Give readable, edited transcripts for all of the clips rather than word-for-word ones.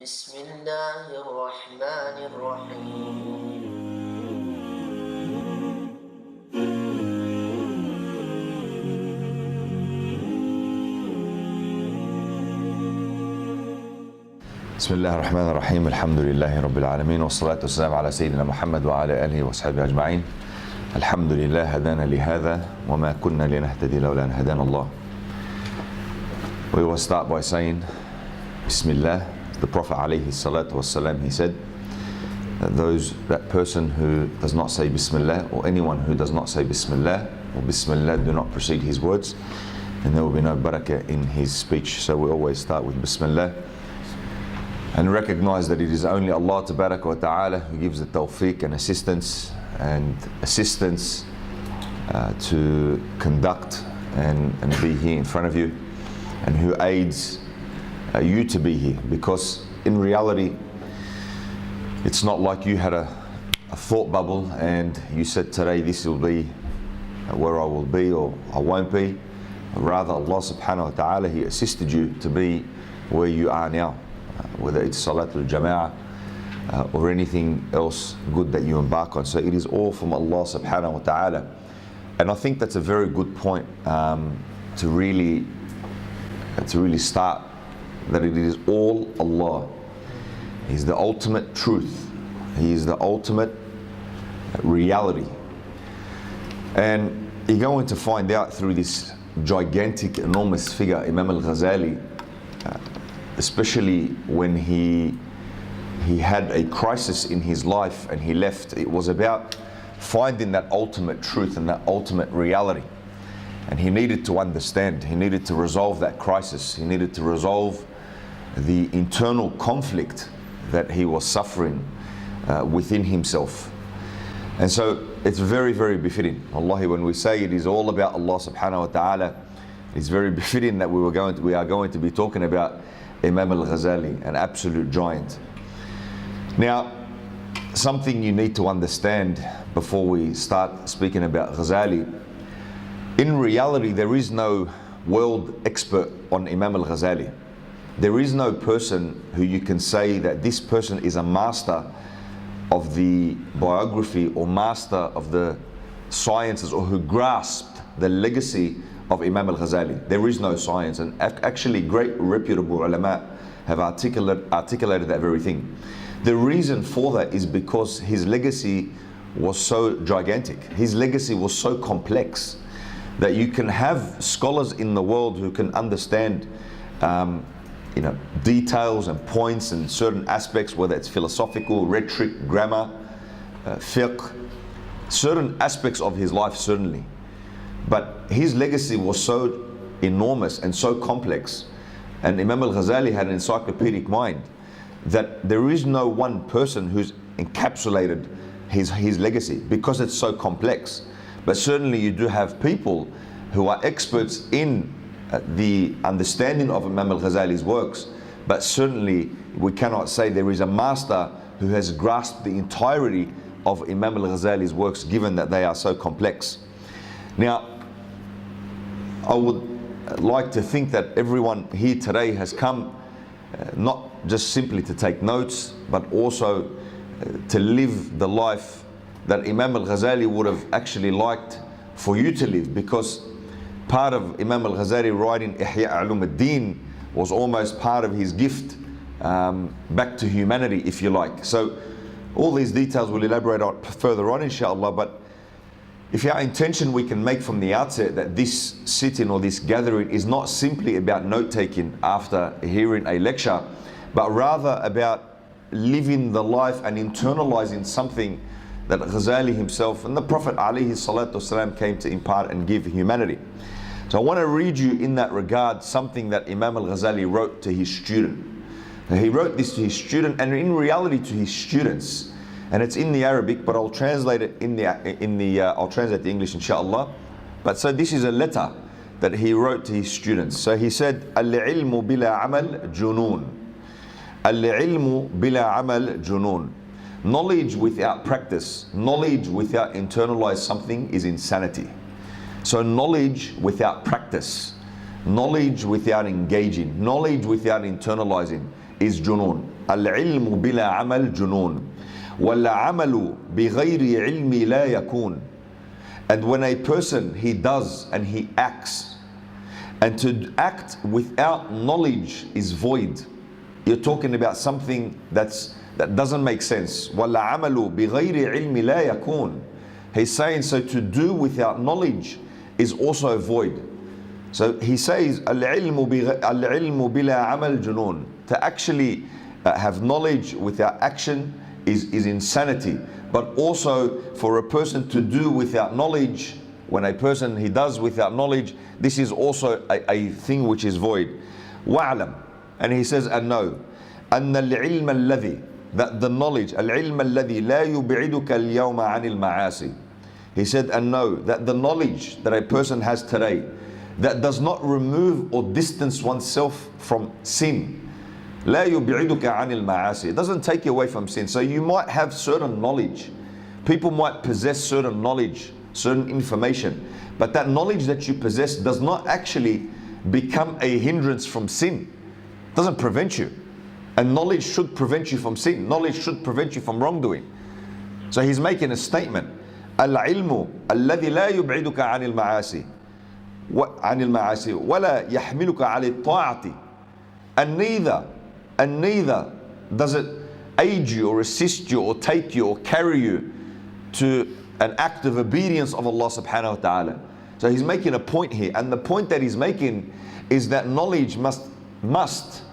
بسم الله الرحمن الرحيم بسم الله الرحمن الرحيم. الحمد لله رب العالمين، والصلاة والسلام على سيدنا محمد وعلى آله وصحبه أجمعين. الحمد لله هدانا لهذا وما كنا لنهتدي لولا أن هدانا الله. We will start by saying Bismillah. The Prophet alayhi salatu wassalam, he said that person who does not say Bismillah, or anyone who does not say Bismillah or Bismillah do not precede his words, and there will be no barakah in his speech. So we always start with Bismillah and recognize that it is only Allah tabaraka wa ta'ala who gives the tawfiq and assistance to conduct and be here in front of you, and who aids you to be here. Because in reality, it's not like you had a thought bubble and you said today this will be where I will be or I won't be. Rather, Allah subhanahu wa ta'ala, He assisted you to be where you are now, whether it's Salatul Jama'ah or anything else good that you embark on. So it is all from Allah subhanahu wa ta'ala. And I think that's a very good point to really start, that it is all Allah. He's the ultimate truth. He is the ultimate reality. And you're going to find out through this gigantic, enormous figure, Imam Ghazali, especially when he had a crisis in his life and he left. It was about finding that ultimate truth and that ultimate reality. And he needed to understand, he needed to resolve that crisis, he needed to resolve the internal conflict that he was suffering within himself. And so it's very, very befitting. Wallahi, when we say it is all about Allah subhanahu wa ta'ala, it's very befitting that we are going to be talking about Imam al-Ghazali, an absolute giant. Now, something you need to understand before we start speaking about Ghazali: in reality, there is no world expert on Imam al-Ghazali. There is no person who you can say that this person is a master of the biography or master of the sciences, or who grasped the legacy of Imam al-Ghazali. There is no science, and actually great reputable ulama have articulated that very thing. The reason for that is because his legacy was so gigantic. His legacy was so complex that you can have scholars in the world who can understand details and points and certain aspects, whether it's philosophical, rhetoric, grammar, fiqh, certain aspects of his life certainly. But his legacy was so enormous and so complex, and Imam al-Ghazali had an encyclopedic mind, that there is no one person who's encapsulated his legacy, because it's so complex. But certainly you do have people who are experts in the understanding of Imam al-Ghazali's works, but certainly we cannot say there is a master who has grasped the entirety of Imam al-Ghazali's works, given that they are so complex. Now, I would like to think that everyone here today has come not just simply to take notes, but also to live the life that Imam al-Ghazali would have actually liked for you to live, because part of Imam al-Ghazali writing Ihya Deen was almost part of his gift back to humanity, if you like. So all these details we'll elaborate on further on, inshallah. But if our intention we can make from the outset that this sitting or this gathering is not simply about note-taking after hearing a lecture, but rather about living the life and internalizing something that Ghazali himself and the Prophet alayhi salatu wasalam came to impart and give humanity. So I want to read you in that regard something that Imam al-Ghazali wrote to his student. Now, he wrote this to his student, and in reality to his students, and it's in the Arabic, but I'll translate it I'll translate the English, inshallah. But so this is a letter that he wrote to his students. So he said, "Al-ilmu bila amal junun. Al-ilmu bila amal junun." Knowledge without practice, knowledge without internalized something, is insanity. So knowledge without practice, knowledge without engaging, knowledge without internalizing is junun. Al-ilmu bila amal junun. وَالْعَمَلُ بِغَيْرِ عِلْمِ لَا يَكُونُ. And when a person, he does and he acts, and to act without knowledge is void. You're talking about something that doesn't make sense. وَالْعَمَلُ بِغَيْرِ عِلْمِ لَا يَكُونُ. He's saying, so to do without knowledge is also void. So he says, العلم بلا عمل جنون. To actually have knowledge without action is insanity. But also for a person to do without knowledge, when a person he does without knowledge, this is also a thing which is void. وَعْلَمْ. And he says, and know, أن العلم الذي, that the knowledge, العلم الذي لا يبعدك اليوم عن المعاصي. He said, and know that the knowledge that a person has today, that does not remove or distance oneself from sin. لا يبعدك عن المعاصي. It doesn't take you away from sin. So you might have certain knowledge. People might possess certain knowledge, certain information. But that knowledge that you possess does not actually become a hindrance from sin. It doesn't prevent you. And knowledge should prevent you from sin. Knowledge should prevent you from wrongdoing. So he's making a statement. العلم الذي لا يبعدك عن المعاصي عن المعاصي ولا يحملك على الطاعة. And neither does it aid you or assist you or take you or carry you to an act of obedience of Allah subhanahu wa ta'ala. So he's making a point here, and the point that he's making is that knowledge must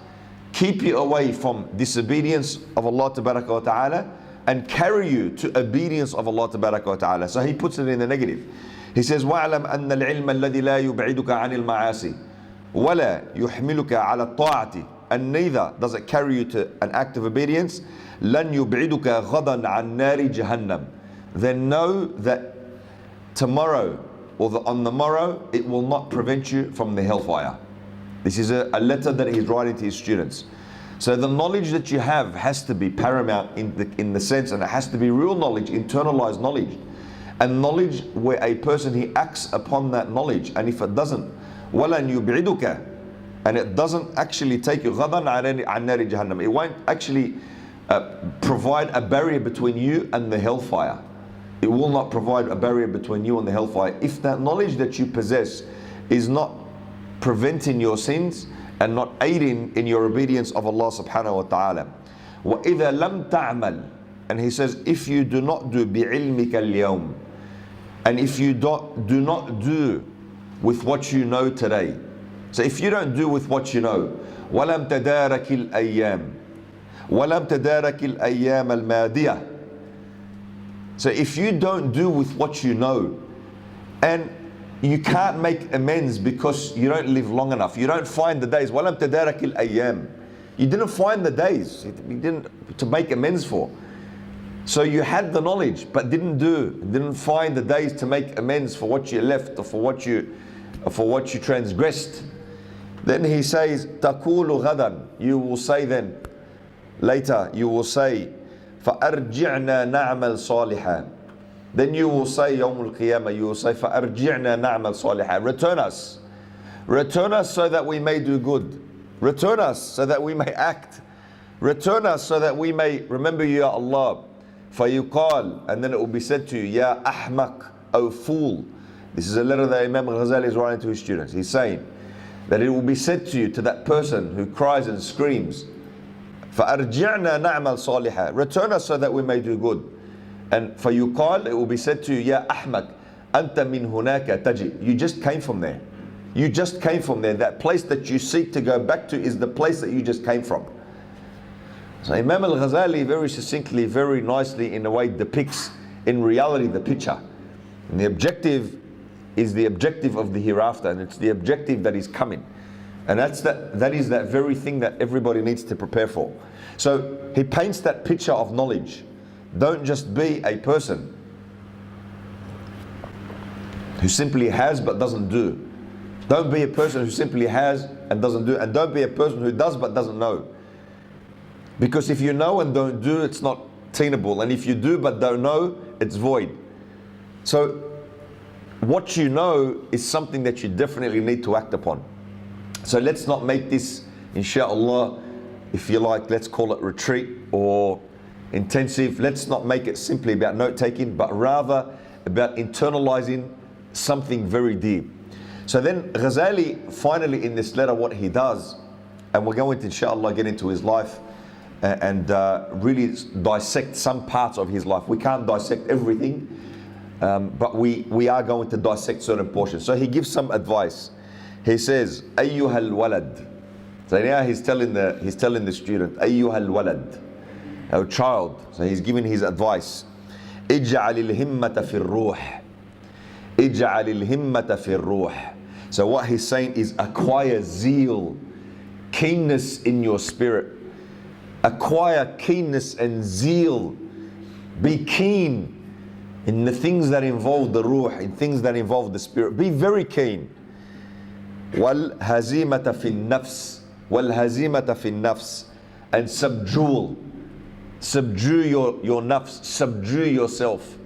keep you away from disobedience of Allah tabaraka wa ta'ala and carry you to obedience of Allah tabaraka wa ta'ala. So he puts it in the negative. He says, وَاعْلَمْ أَنَّ الْعِلْمَ الَّذِي لَا يُبْعِدُكَ عَنِ الْمَعَاصِي وَلَا يُحْمِلُكَ عَلَى الطَّاعَةِ. And neither does it carry you to an act of obedience. لَنْ يُبْعِدُكَ غَضًا عَنْ نَارِ جَهَنَّمْ. Then know that tomorrow or on the morrow, it will not prevent you from the hellfire. This is a letter that he's writing to his students. So the knowledge that you have has to be paramount in the sense, and it has to be real knowledge, internalized knowledge. And knowledge where a person, he acts upon that knowledge. And if it doesn't, وَلَنْ يُبْعِدُكَ, and it doesn't actually take you غَضًا عَنْ نَارِ جَهَنَّمْ, it won't actually provide a barrier between you and the hellfire. It will not provide a barrier between you and the hellfire if that knowledge that you possess is not preventing your sins and not aiding in your obedience of Allah subhanahu wa ta'ala. وَإِذَا لَمْ تَعْمَلْ. And he says, if you do not do بِعِلْمِكَ الْيَوْمِ, and if you do not do with what you know today. So if you don't do with what you know, وَلَمْ تَدَارَكِ الْأَيَّامِ وَلَمْ تَدَارَكِ الْأَيَّامَ الْمَادِيَةِ. So if you don't do with what you know, and you can't make amends because you don't live long enough, you don't find the days. وَلَمْ تَدَارَكِ الْأَيَّامِ. You didn't find the days to make amends for. So you had the knowledge but didn't find the days to make amends for what you left or for what you transgressed. Then he says, تَقُولُ غَدًا. You will say then, later you will say, فَأَرْجِعْنَا نَعْمَلْ صَالِحًا. Then you will say, يوم القيامة, you will say, فَأَرْجِعْنَا نَعْمَلْ صَالِحًا. Return us so that we may do good. Return us so that we may act. Return us so that we may remember you, Ya Allah. فَيُقَال. And then it will be said to you, Ya أحمق, O fool. This is a letter that Imam Ghazali is writing to his students. He's saying that it will be said to you, to that person who cries and screams, فَأَرْجِعْنَا نَعْمَلْ صَالِحًا. Return us so that we may do good. And فَيُقَال, it will be said to you, Ya أحمق, أنت من هناك تجي. You just came from there. You just came from there. That place that you seek to go back to is the place that you just came from. So Imam al-Ghazali very succinctly, very nicely in a way depicts in reality the picture. And the objective is the objective of the hereafter, and it's the objective that is coming. And that is that very thing that everybody needs to prepare for. So he paints that picture of knowledge. Don't just be a person who simply has but doesn't do. Don't be a person who simply has and doesn't do. And don't be a person who does but doesn't know. Because if you know and don't do, it's not attainable. And if you do but don't know, it's void. So what you know is something that you definitely need to act upon. So let's not make this, inshallah, if you like, let's call it retreat or intensive. Let's not make it simply about note taking, but rather about internalizing something very deep. So then Ghazali, finally in this letter, what he does, and we're going to inshallah get into his life and really dissect some parts of his life. We can't dissect everything, but we are going to dissect certain portions. So he gives some advice. He says, Ayyuhal walad. So now he's telling the student, Ayyuhal walad, our child. So he's giving his advice. Ij'al al-himmata fi ar-ruh. Ij'al al-himmata fi ar-ruh. So what he's saying is acquire zeal, keenness in your spirit. Acquire keenness and zeal. Be keen in the things that involve the ruh, in things that involve the spirit. Be very keen. Wal hazimata fi nafs. Wal hazimata fi nafs. And subdue your nafs, subdue yourself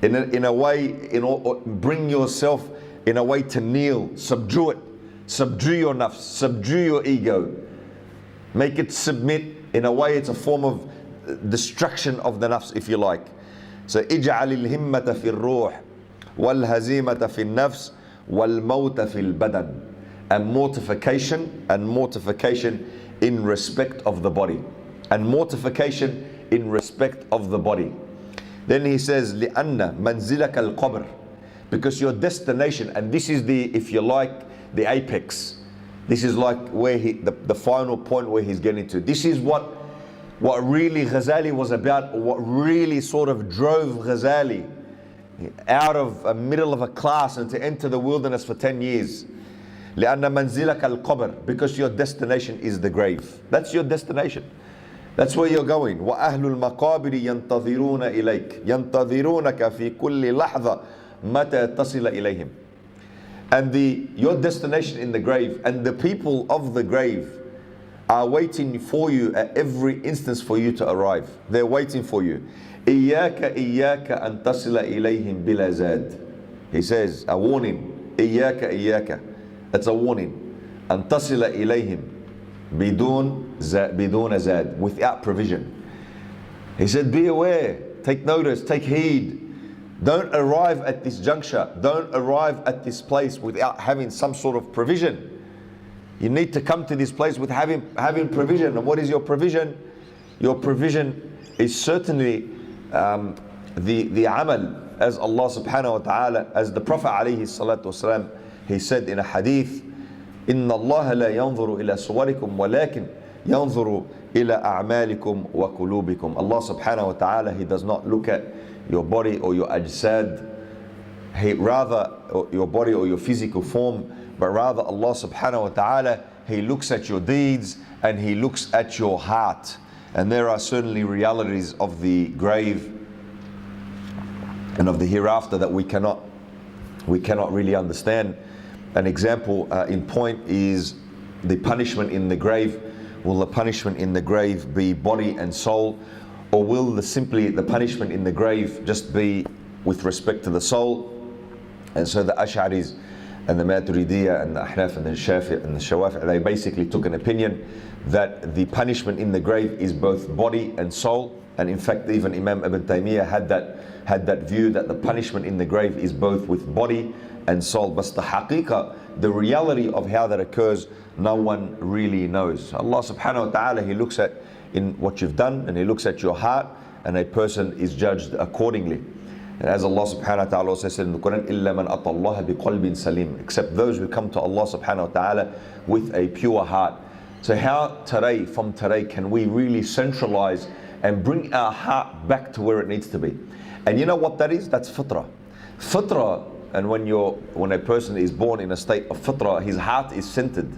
in a way, bring yourself in a way to kneel, subdue it, subdue your nafs, subdue your ego, make it submit. In a way, it's a form of destruction of the nafs, if you like. So اجعل الهمة في الروح والهزيمة في النفس والموت في البدن. And mortification in respect of the body. And mortification in respect of the body. Then he says, لأن منزلك القبر. Because your destination, and this is the, if you like, the apex. This is like where the final point where he's getting to. This is what really Ghazali was about, what really sort of drove Ghazali out of a middle of a class and to enter the wilderness for 10 years. لأن منزلك القبر. Because your destination is the grave. That's your destination. That's where you're going. وأهل المقابر ينتظرون إليك ينتظرونك في كل لحظة متى تصل إليهم. And your destination in the grave, and the people of the grave are waiting for you at every instance for you to arrive. They're waiting for you. إياك أن تصل إليهم بلا زاد. He says, a warning. إياك. That's a warning. أن تصل إليهم بدون زاد, without provision. He said, be aware, take notice, take heed. Don't arrive at this juncture, don't arrive at this place without having some sort of provision. You need to come to this place with having provision. And what is your provision? Your provision is certainly the amal, as Allah subhanahu wa ta'ala, as the Prophet alayhi salatu wasalam, he said in a hadith, إن الله لا ينظر إلى صوركم ولكن ينظر إلى أعمالكم وقلوبكم. Allah subhanahu wa ta'ala, He does not look at your body or your ajsad, rather your body or your physical form, but rather Allah subhanahu wa ta'ala, He looks at your deeds and He looks at your heart. And there are certainly realities of the grave and of the hereafter that we cannot really understand. An example in point is the punishment in the grave. Will the punishment in the grave be body and soul, or will the punishment in the grave just be with respect to the soul? And so the Ash'aris and the Maturidiyya and the Ahnaf and the Shawafi, they basically took an opinion that the punishment in the grave is both body and soul. And in fact, even Imam Ibn Taymiyyah had that view that the punishment in the grave is both with body and soul. But the haqiqah, the reality of how that occurs, no one really knows. Allah subhanahu wa ta'ala, He looks at in what you've done, and He looks at your heart, and a person is judged accordingly. And as Allah subhanahu wa ta'ala also said in the Quran, إِلَّا مَنْ أَطَى اللَّهَ بِقَلْبٍ سَلِيمٍ, except those who come to Allah subhanahu wa ta'ala with a pure heart. So how from today can we really centralize and bring our heart back to where it needs to be? And you know what that is? That's fitrah. Fitrah, and when a person is born in a state of fitrah, his heart is centered.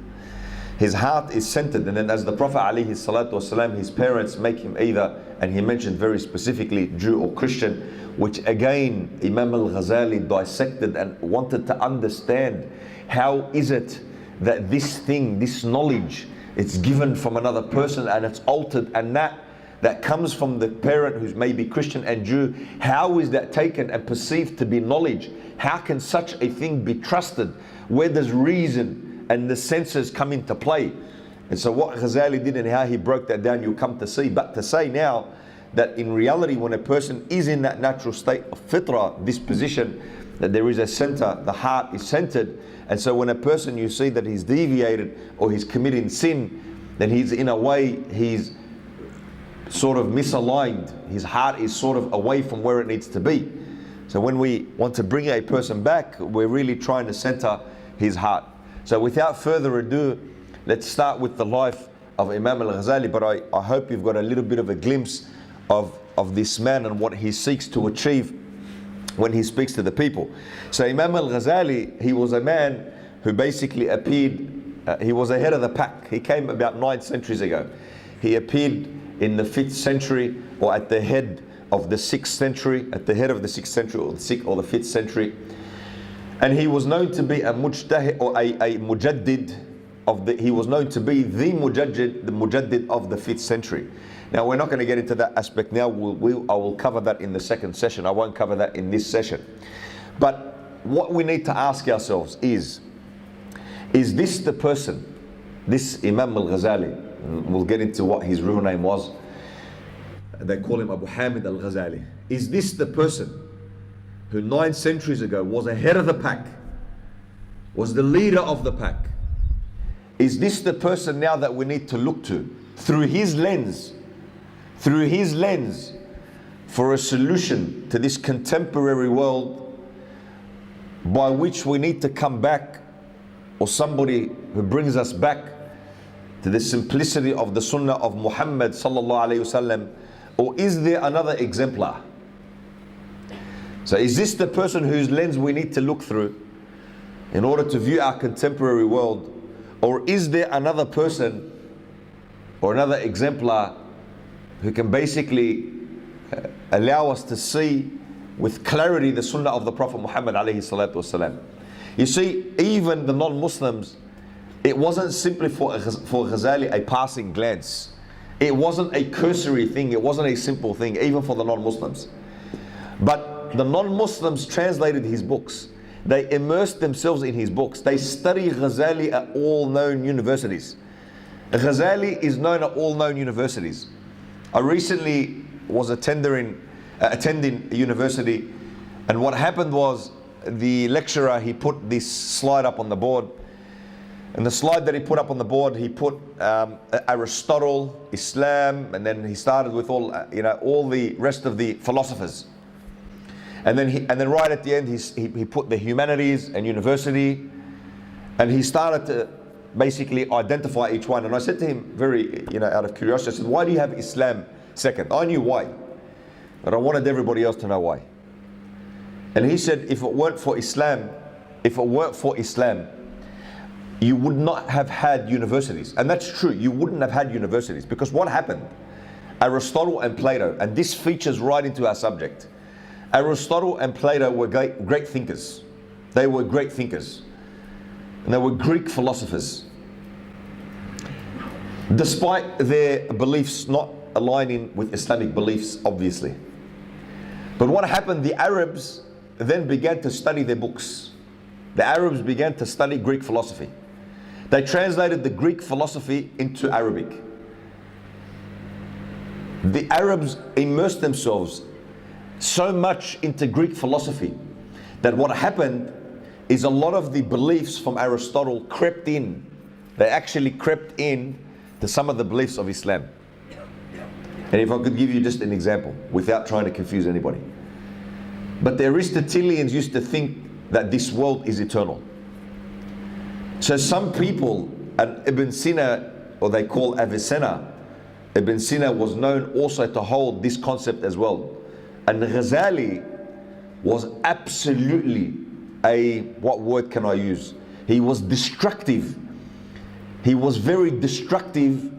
His heart is centered. And then as the Prophet alayhi salatu wasalam, his parents make him either, and he mentioned very specifically, Jew or Christian, which again Imam al-Ghazali dissected and wanted to understand how is it that this thing, this knowledge, it's given from another person and it's altered, and that comes from the parent who's maybe Christian and Jew. How is that taken and perceived to be knowledge? How can such a thing be trusted? Where does reason and the senses come into play? And so what Ghazali did and how he broke that down, you'll come to see. But to say now that in reality, when a person is in that natural state of fitrah, disposition, that there is a center, the heart is centered. And so when a person, you see that he's deviated or he's committing sin, then he's in a way, he's sort of misaligned. His heart is sort of away from where it needs to be. So when we want to bring a person back, we're really trying to center his heart. So without further ado, let's start with the life of Imam al-Ghazali. But I hope you've got a little bit of a glimpse of this man and what he seeks to achieve when he speaks to the people. So Imam al-Ghazali, he was a man who basically appeared, he was ahead of the pack. He came about 9 centuries ago. He appeared in the 5th century, or at the head of the 6th century, at the head of the 6th century or the 5th century. And he was known to be a mujtahid or a mujaddid of the, he was known to be the mujaddid of the 5th century. Now we're not going to get into that aspect now. I will cover that in the second session. I won't cover that in this session. But what we need to ask ourselves is this the person, this Imam al-Ghazali? We'll get into what his real name was. They call him Abu Hamid al-Ghazali. Is this the person who 9 centuries ago was ahead of the pack, was the leader of the pack? Is this the person now that we need to look to through his lens for a solution to this contemporary world, by which we need to come back, or somebody who brings us back to the simplicity of the sunnah of Muhammad sallallahu alayhi wasallam? Or is there another exemplar? So is this the person whose lens we need to look through in order to view our contemporary world? Or is there another person or another exemplar who can basically allow us to see with clarity the sunnah of the Prophet Muhammad alayhi salatu wasalam? You see, even the non-Muslims, it wasn't simply for Ghazali a passing glance. It wasn't a cursory thing. It wasn't a simple thing, even for the non-Muslims. But the non-Muslims translated his books. They immersed themselves in his books. They study Ghazali at all known universities. Ghazali is known at all known universities. I recently was attending a university, and what happened was the lecturer, he put this slide up on the board. And the slide that he put up on the board, he put Aristotle, Islam, and then he started with all the rest of the philosophers. And then right at the end, he put the humanities and university, and he started to basically identify each one. And I said to him, very out of curiosity, I said, "Why do you have Islam second?" I knew why, but I wanted everybody else to know why. And he said, if it weren't for Islam, you would not have had universities. And that's true, you wouldn't have had universities, because what happened? Aristotle and Plato, and this features right into our subject. Aristotle and Plato were great thinkers. They were great thinkers. And they were Greek philosophers. Despite their beliefs not aligning with Islamic beliefs, obviously. But what happened? The Arabs then began to study their books. The Arabs began to study Greek philosophy. They translated the Greek philosophy into Arabic. The Arabs immersed themselves so much into Greek philosophy that what happened is a lot of the beliefs from Aristotle crept in. They actually crept in to some of the beliefs of Islam. And if I could give you just an example, without trying to confuse anybody. But the Aristotelians used to think that this world is eternal. So some people, and Ibn Sina, or they call Avicenna, Ibn Sina was known also to hold this concept as well. And Ghazali was absolutely what word can I use? He was destructive. He was very destructive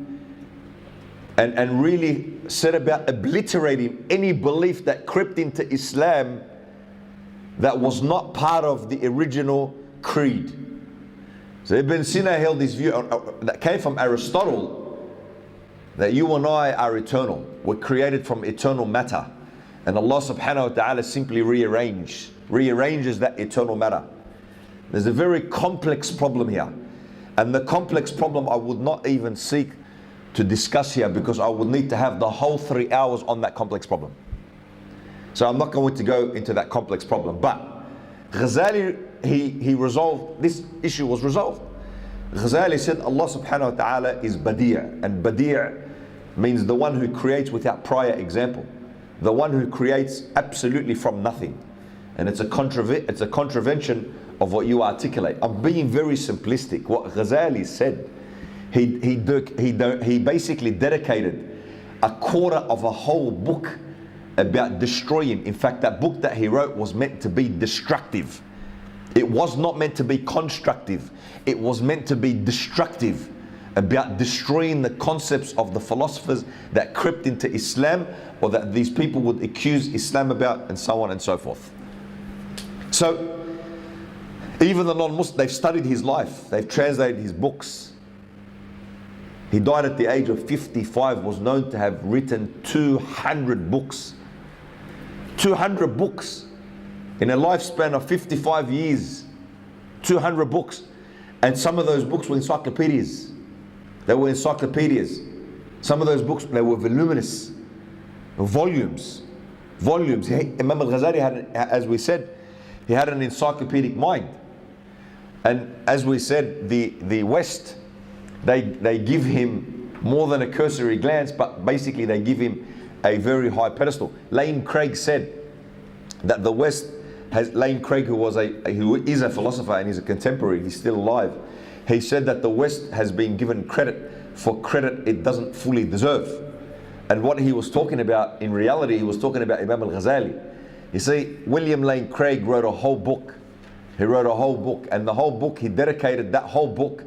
and really set about obliterating any belief that crept into Islam that was not part of the original creed. So Ibn Sina held this view that came from Aristotle, that you and I are eternal. We're created from eternal matter. And Allah subhanahu wa ta'ala simply rearranges that eternal matter. There's a very complex problem here. And the complex problem I would not even seek to discuss here, because I would need to have the whole 3 hours on that complex problem. So I'm not going to go into that complex problem. But Ghazali, he resolved, this issue was resolved. Ghazali said Allah subhanahu wa ta'ala is Badi', and Badi' means the one who creates without prior example, the one who creates absolutely from nothing. And it's a contravention of what you articulate. I'm being very simplistic. What Ghazali said, he basically dedicated a quarter of a whole book about destroying. In fact, that book that he wrote was meant to be destructive. It was not meant to be constructive. It was meant to be destructive, about destroying the concepts of the philosophers that crept into Islam, or that these people would accuse Islam about, and so on and so forth. So even the non-Muslims, they've studied his life, they've translated his books. He died at the age of 55, was known to have written 200 books. 200 books in a lifespan of 55 years. 200 books. And some of those books were encyclopedias. They were encyclopedias. Some of those books, they were voluminous. Volumes. Volumes. Imam al-Ghazali had, as we said, he had an encyclopedic mind. And as we said, the West, they give him more than a cursory glance, but basically they give him a very high pedestal. Lane Craig said that the West has, Lane Craig, who is a philosopher and he's a contemporary, he's still alive, he said that the West has been given credit for credit it doesn't fully deserve. And what he was talking about, in reality, he was talking about Imam al-Ghazali. You see, William Lane Craig wrote a whole book. He wrote a whole book, and the whole book, he dedicated that whole book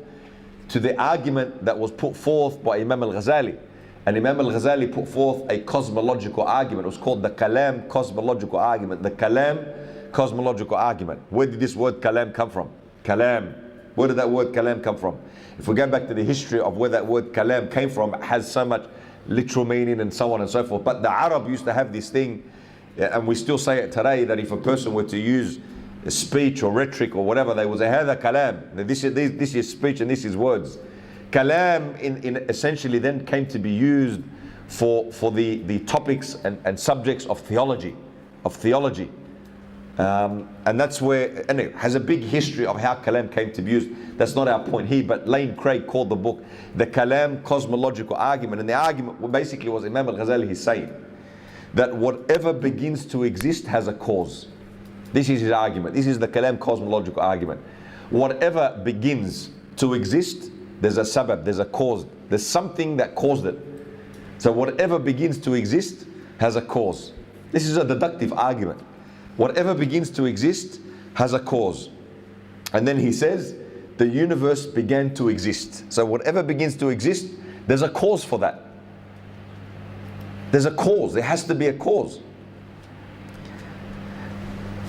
to the argument that was put forth by Imam al-Ghazali. And Imam al-Ghazali put forth a cosmological argument. It was called the Kalam cosmological argument. The Kalam cosmological argument. Where did this word Kalam come from? Kalam. Where did that word Kalam come from? If we go back to the history of where that word Kalam came from, it has so much literal meaning and so on and so forth. But the Arab used to have this thing, and we still say it today, that if a person were to use speech or rhetoric or whatever, they would say, "Hada kalam." This is speech and this is words. Kalam in essentially then came to be used for the topics and subjects of theology. And that's where, and it has a big history of how Kalam came to be used. That's not our point here, but Lane Craig called the book the Kalam cosmological argument. And the argument basically was Imam al-Ghazali, he's saying that whatever begins to exist has a cause. This is his argument. This is the Kalam cosmological argument. Whatever begins to exist, there's a sabab, there's a cause. There's something that caused it. So whatever begins to exist has a cause. This is a deductive argument. Whatever begins to exist has a cause. And then he says, the universe began to exist. So whatever begins to exist, there's a cause for that. There's a cause. There has to be a cause.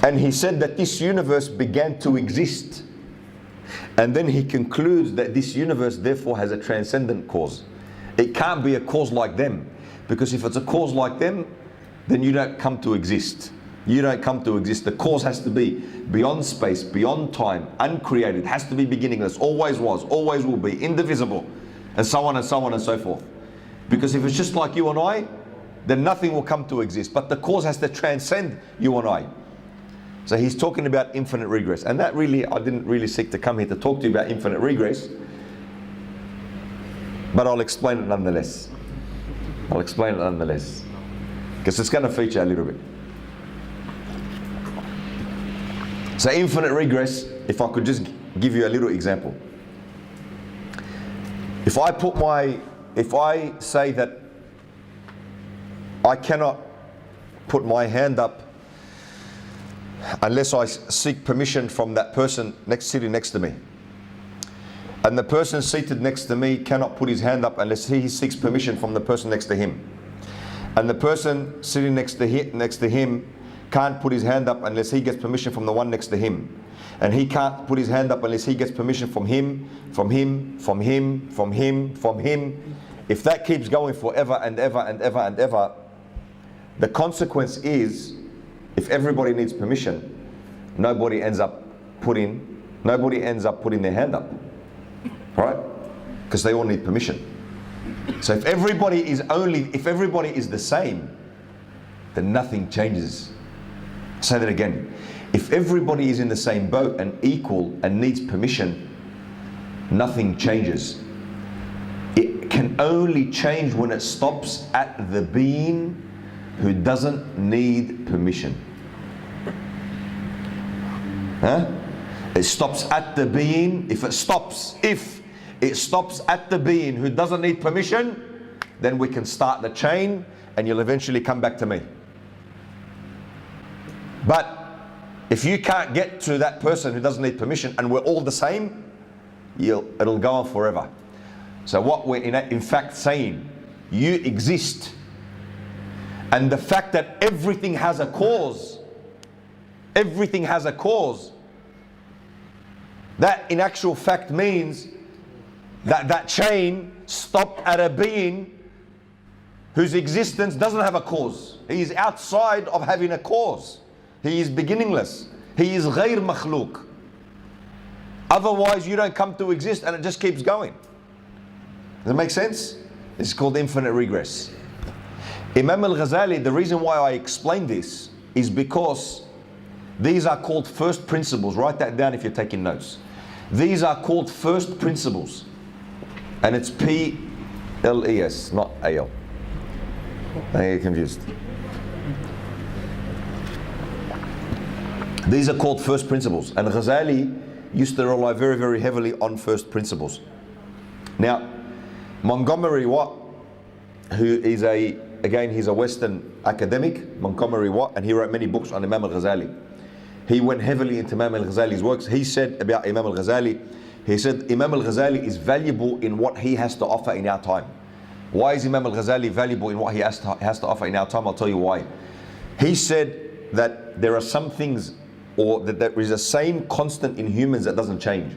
And he said that this universe began to exist. And then he concludes that this universe therefore has a transcendent cause. It can't be a cause like them. Because if it's a cause like them, then you don't come to exist. You don't come to exist. The cause has to be beyond space, beyond time, uncreated, has to be beginningless, always was, always will be, indivisible, and so on and so on and so forth. Because if it's just like you and I, then nothing will come to exist. But the cause has to transcend you and I. So he's talking about infinite regress. And that really, I didn't really seek to come here to talk to you about infinite regress. But I'll explain it nonetheless. I'll explain it nonetheless. Because it's going to feature a little bit. So infinite regress, if I could just give you a little example. If I say that I cannot put my hand up unless I seek permission from that person sitting next to me. And the person seated next to me cannot put his hand up unless he seeks permission from the person next to him. And the person sitting next to him can't put his hand up unless he gets permission from the one next to him. And he can't put his hand up unless he gets permission from him, from him, from him, from him, from him. If that keeps going forever and ever and ever and ever, the consequence is, if everybody needs permission, nobody ends up putting their hand up. right? Because they all need permission. So if everybody is the same, then nothing changes. I'll say that again. If everybody is in the same boat and equal and needs permission, nothing changes. It can only change when it stops at the being who doesn't need permission. Huh? It stops at the being. If it stops at the being who doesn't need permission, then we can start the chain and you'll eventually come back to me. But if you can't get to that person who doesn't need permission and we're all the same, it'll go on forever. So what we're in fact saying, you exist. And the fact that everything has a cause, that in actual fact means that that chain stopped at a being whose existence doesn't have a cause. He is outside of having a cause. He is beginningless. He is غير مخلوق. Otherwise you don't come to exist and it just keeps going. Does that make sense? It's called infinite regress. Imam al-Ghazali, the reason why I explain this is because these are called first principles. Write that down if you're taking notes. These are called first principles. And it's P-L-E-S, not A-L. I get confused. These are called first principles. And Ghazali used to rely very, very heavily on first principles. Now, Montgomery Watt, who is he's a Western academic, Montgomery Watt, and he wrote many books on Imam al-Ghazali. He went heavily into Imam al-Ghazali's works. He said about Imam al-Ghazali, he said Imam al-Ghazali is valuable in what he has to offer in our time. Why is Imam al-Ghazali valuable in what he has to offer in our time? I'll tell you why. He said that there are some things, or that there is a same constant in humans that doesn't change.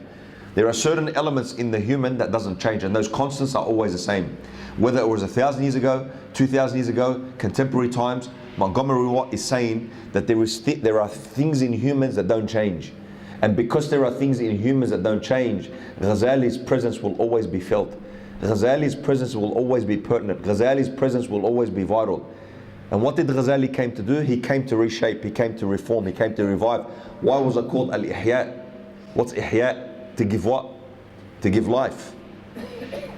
There are certain elements in the human that doesn't change, and those constants are always the same. Whether it was 1,000 years ago, 2,000 years ago, contemporary times, Montgomery Watt is saying that there are things in humans that don't change. And because there are things in humans that don't change, Ghazali's presence will always be felt. Ghazali's presence will always be pertinent. Ghazali's presence will always be vital. And what did Ghazali came to do? He came to reshape, he came to reform, he came to revive. Why was it called al-ihya? What's ihya? To give what? To give life.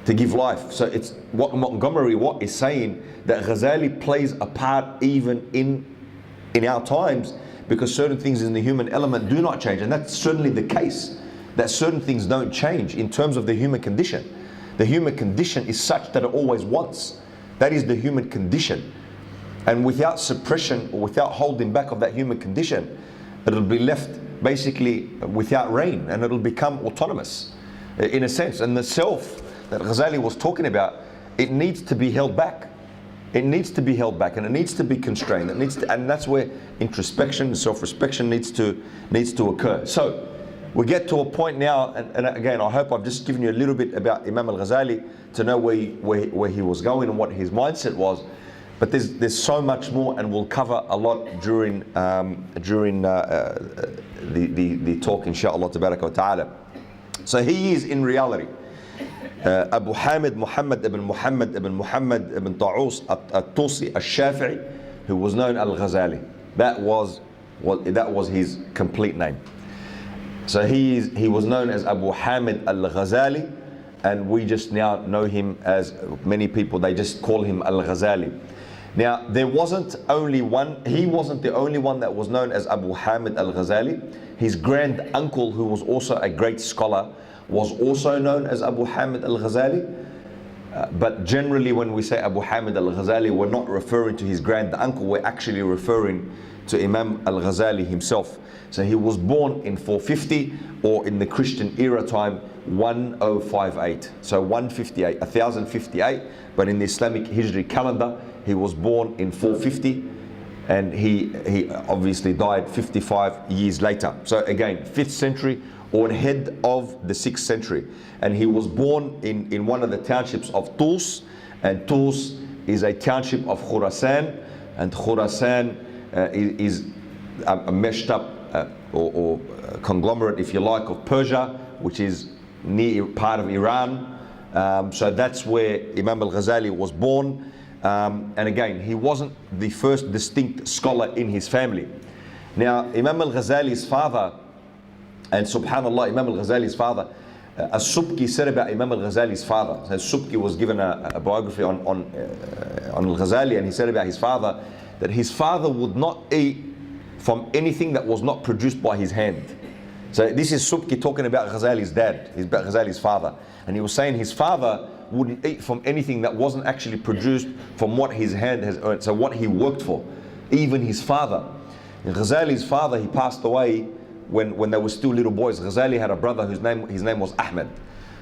To give life. So it's what Montgomery Watt is saying, that Ghazali plays a part even in our times, because certain things in the human element do not change. And that's certainly the case, that certain things don't change in terms of the human condition. The human condition is such that it always wants. That is the human condition. And without suppression or without holding back of that human condition, it'll be left basically without reign, and it'll become autonomous in a sense. And the self that Ghazali was talking about, it needs to be held back. It needs to be held back, and it needs to be constrained. And that's where introspection and self-reflection needs to occur. So we get to a point now, and again, I hope I've just given you a little bit about Imam al-Ghazali to know where he was going and what his mindset was. But there's so much more, and we'll cover a lot during the talk, inshallah ta'ala. So he is in reality Abu Hamid Muhammad ibn Ta'us al-Tusi al-Shafi'i, who was known al-Ghazali. That was his complete name. So he was known as Abu Hamid al-Ghazali, and we just now know him as, many people, they just call him al-Ghazali. Now, there wasn't only one, he wasn't the only one that was known as Abu Hamid al-Ghazali. His grand uncle, who was also a great scholar, was also known as Abu Hamid al-Ghazali. But generally when we say Abu Hamid al-Ghazali, we're not referring to his grand uncle, we're actually referring to Imam al-Ghazali himself. So he was born in 450, or in the Christian era time, 1058. So 1058, but in the Islamic Hijri calendar, he was born in 450, and he obviously died 55 years later. So again, 5th century, or head of the 6th century. And he was born in one of the townships of Tus, and Tus is a township of Khurasan, and Khurasan is a meshed up or conglomerate, if you like, of Persia, which is near part of Iran. So that's where Imam al-Ghazali was born. And again, he wasn't the first distinct scholar in his family. Now, Imam al-Ghazali's father, and subhanAllah, Imam al-Ghazali's father, As-Subki said about Imam al-Ghazali's father. As-Subki was given a biography on al-Ghazali, and he said about his father that his father would not eat from anything that was not produced by his hand. So this is Subki talking about Ghazali's dad, about Ghazali's father. And he was saying his father wouldn't eat from anything that wasn't actually produced from what his hand has earned, so what he worked for. Even his father. And Ghazali's father, he passed away when they were still little boys. Ghazali had a brother his name was Ahmed.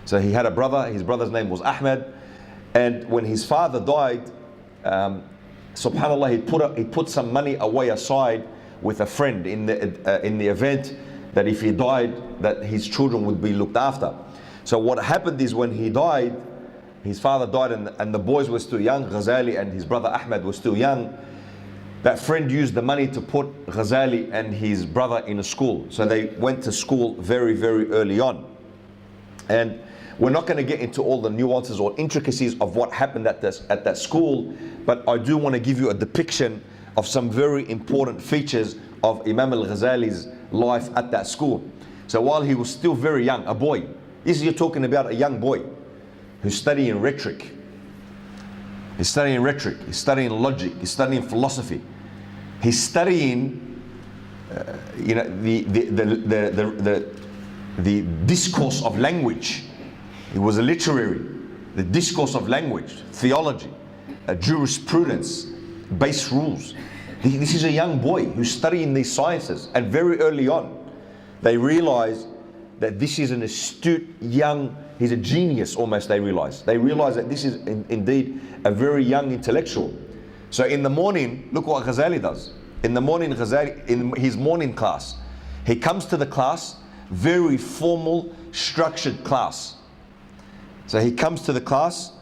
So he had a brother, his brother's name was Ahmed. And when his father died, subhanAllah, he put some money away aside with a friend in the event that if he died, that his children would be looked after. So what happened is when he died, his father died and the boys were still young, Ghazali and his brother Ahmed were still young. That friend used the money to put Ghazali and his brother in a school. So they went to school very, very early on. And we're not going to get into all the nuances or intricacies of what happened at that school, but I do want to give you a depiction of some very important features of Imam al-Ghazali's life at that school. So while he was still very young, a boy, you're talking about a young boy who's studying rhetoric. He's studying rhetoric, he's studying logic, he's studying philosophy. He's studying, the discourse of language. He was a literary, the discourse of language, theology, jurisprudence, base rules. This is a young boy who's studying these sciences, and very early on, they realize that this is an astute young, he's a genius almost, they realize. They realize that this is indeed a very young intellectual. So in the morning, look what Ghazali does. In the morning, Ghazali, in his morning class, he comes to the class, very formal, structured class. So he comes to the class,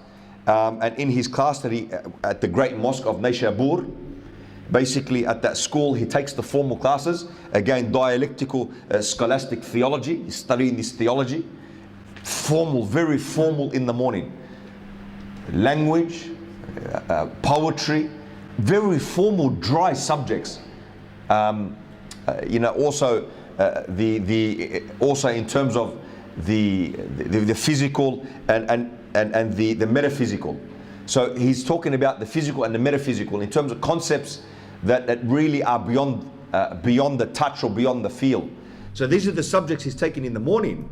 and in his class at the great mosque of Nayshabur, basically at that school, he takes the formal classes, again dialectical scholastic theology, he's studying this theology, formal, very formal in the morning. Language, poetry, very formal, dry subjects. Also also in terms of the physical and the metaphysical. So he's talking about the physical and the metaphysical in terms of concepts that really are beyond the touch or beyond the feel. So these are the subjects he's taking in the morning.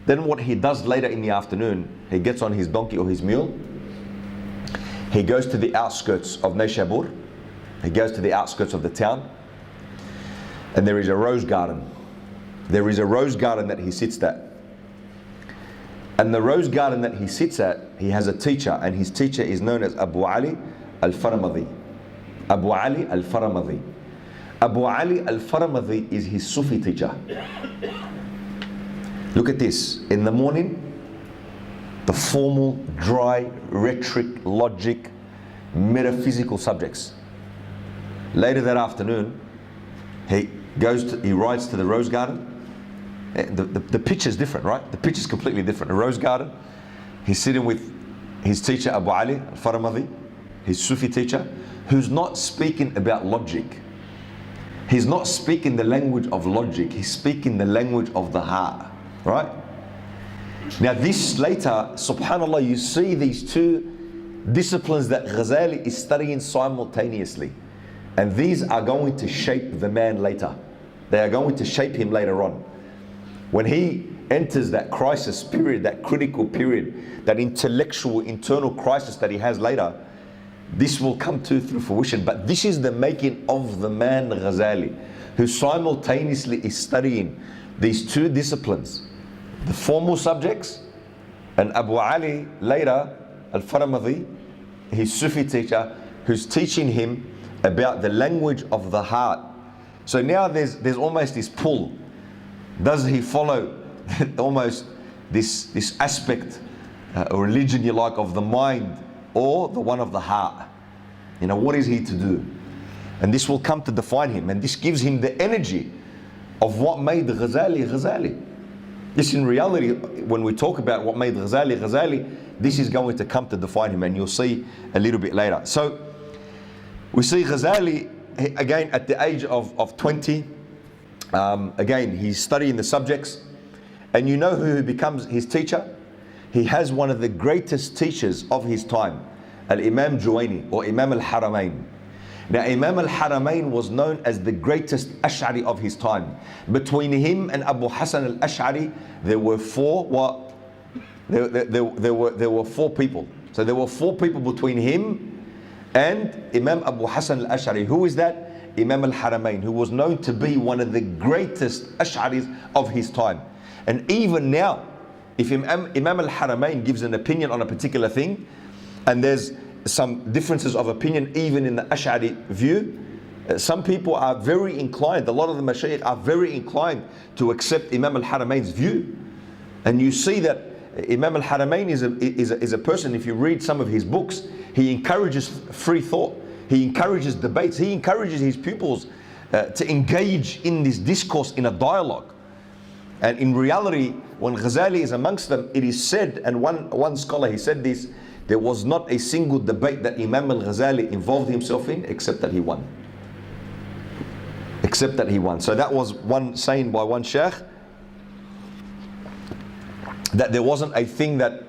Then what he does later in the afternoon, he gets on his donkey or his mule. He goes to the outskirts of Nayshabur. He goes to the outskirts of the town. And there is a rose garden. There is a rose garden that he sits at. And the rose garden that he sits at, he has a teacher, and his teacher is known as Abu Ali al-Faramadhi. Abu Ali al-Faramadhi. Abu Ali al-Faramadhi is his Sufi teacher. Look at this. In the morning, the formal, dry, rhetoric, logic, metaphysical subjects. Later that afternoon, he rides to the rose garden. The pitch is different, right? The pitch is completely different. A rose garden. He's sitting with his teacher Abu Ali al-Faramadhi, his Sufi teacher, who's not speaking about logic. He's not speaking the language of logic. He's speaking the language of the heart, right? Now this later, subhanAllah, you see these two disciplines that Ghazali is studying simultaneously. And these are going to shape the man later. They are going to shape him later on. When he enters that crisis period, that critical period, that intellectual, internal crisis that he has later, this will come through fruition. But this is the making of the man Ghazali, who simultaneously is studying these two disciplines, the formal subjects, and Abu Ali later, al-Faramadhi, his Sufi teacher, who's teaching him about the language of the heart. So now there's almost this pull. Does he follow almost this aspect or religion, you like, of the mind, or the one of the heart? What is he to do? And this will come to define him, and this gives him the energy of what made Ghazali Ghazali. This in reality, when we talk about what made Ghazali, this is going to come to define him, and you'll see a little bit later. So we see Ghazali, again, at the age of 20, again, he's studying the subjects, and you know who becomes his teacher? He has one of the greatest teachers of his time, Al-Imam Juwayni, or Imam Al-Haramain. Now, Imam Al-Haramain was known as the greatest Ash'ari of his time. Between him and Abu Hassan Al-Ash'ari, there were four people. So there were four people between him and Imam Abu Hassan Al-Ash'ari. Who is that? Imam Al-Haramain, who was known to be one of the greatest Ash'aris of his time. And even now, if Imam Al-Haramain gives an opinion on a particular thing, and there's some differences of opinion even in the Ash'ari view, some people are very inclined, a lot of the Mashaykh are very inclined to accept Imam Al-Haramain's view. And you see that Imam Al-Haramain is a person, if you read some of his books, he encourages free thought, he encourages debates, he encourages his pupils to engage in this discourse, in a dialogue. And in reality, when Ghazali is amongst them, it is said, and one scholar, he said this, there was not a single debate that Imam al-Ghazali involved himself in except that he won. Except that he won. So that was one saying by one sheikh, that there wasn't a thing that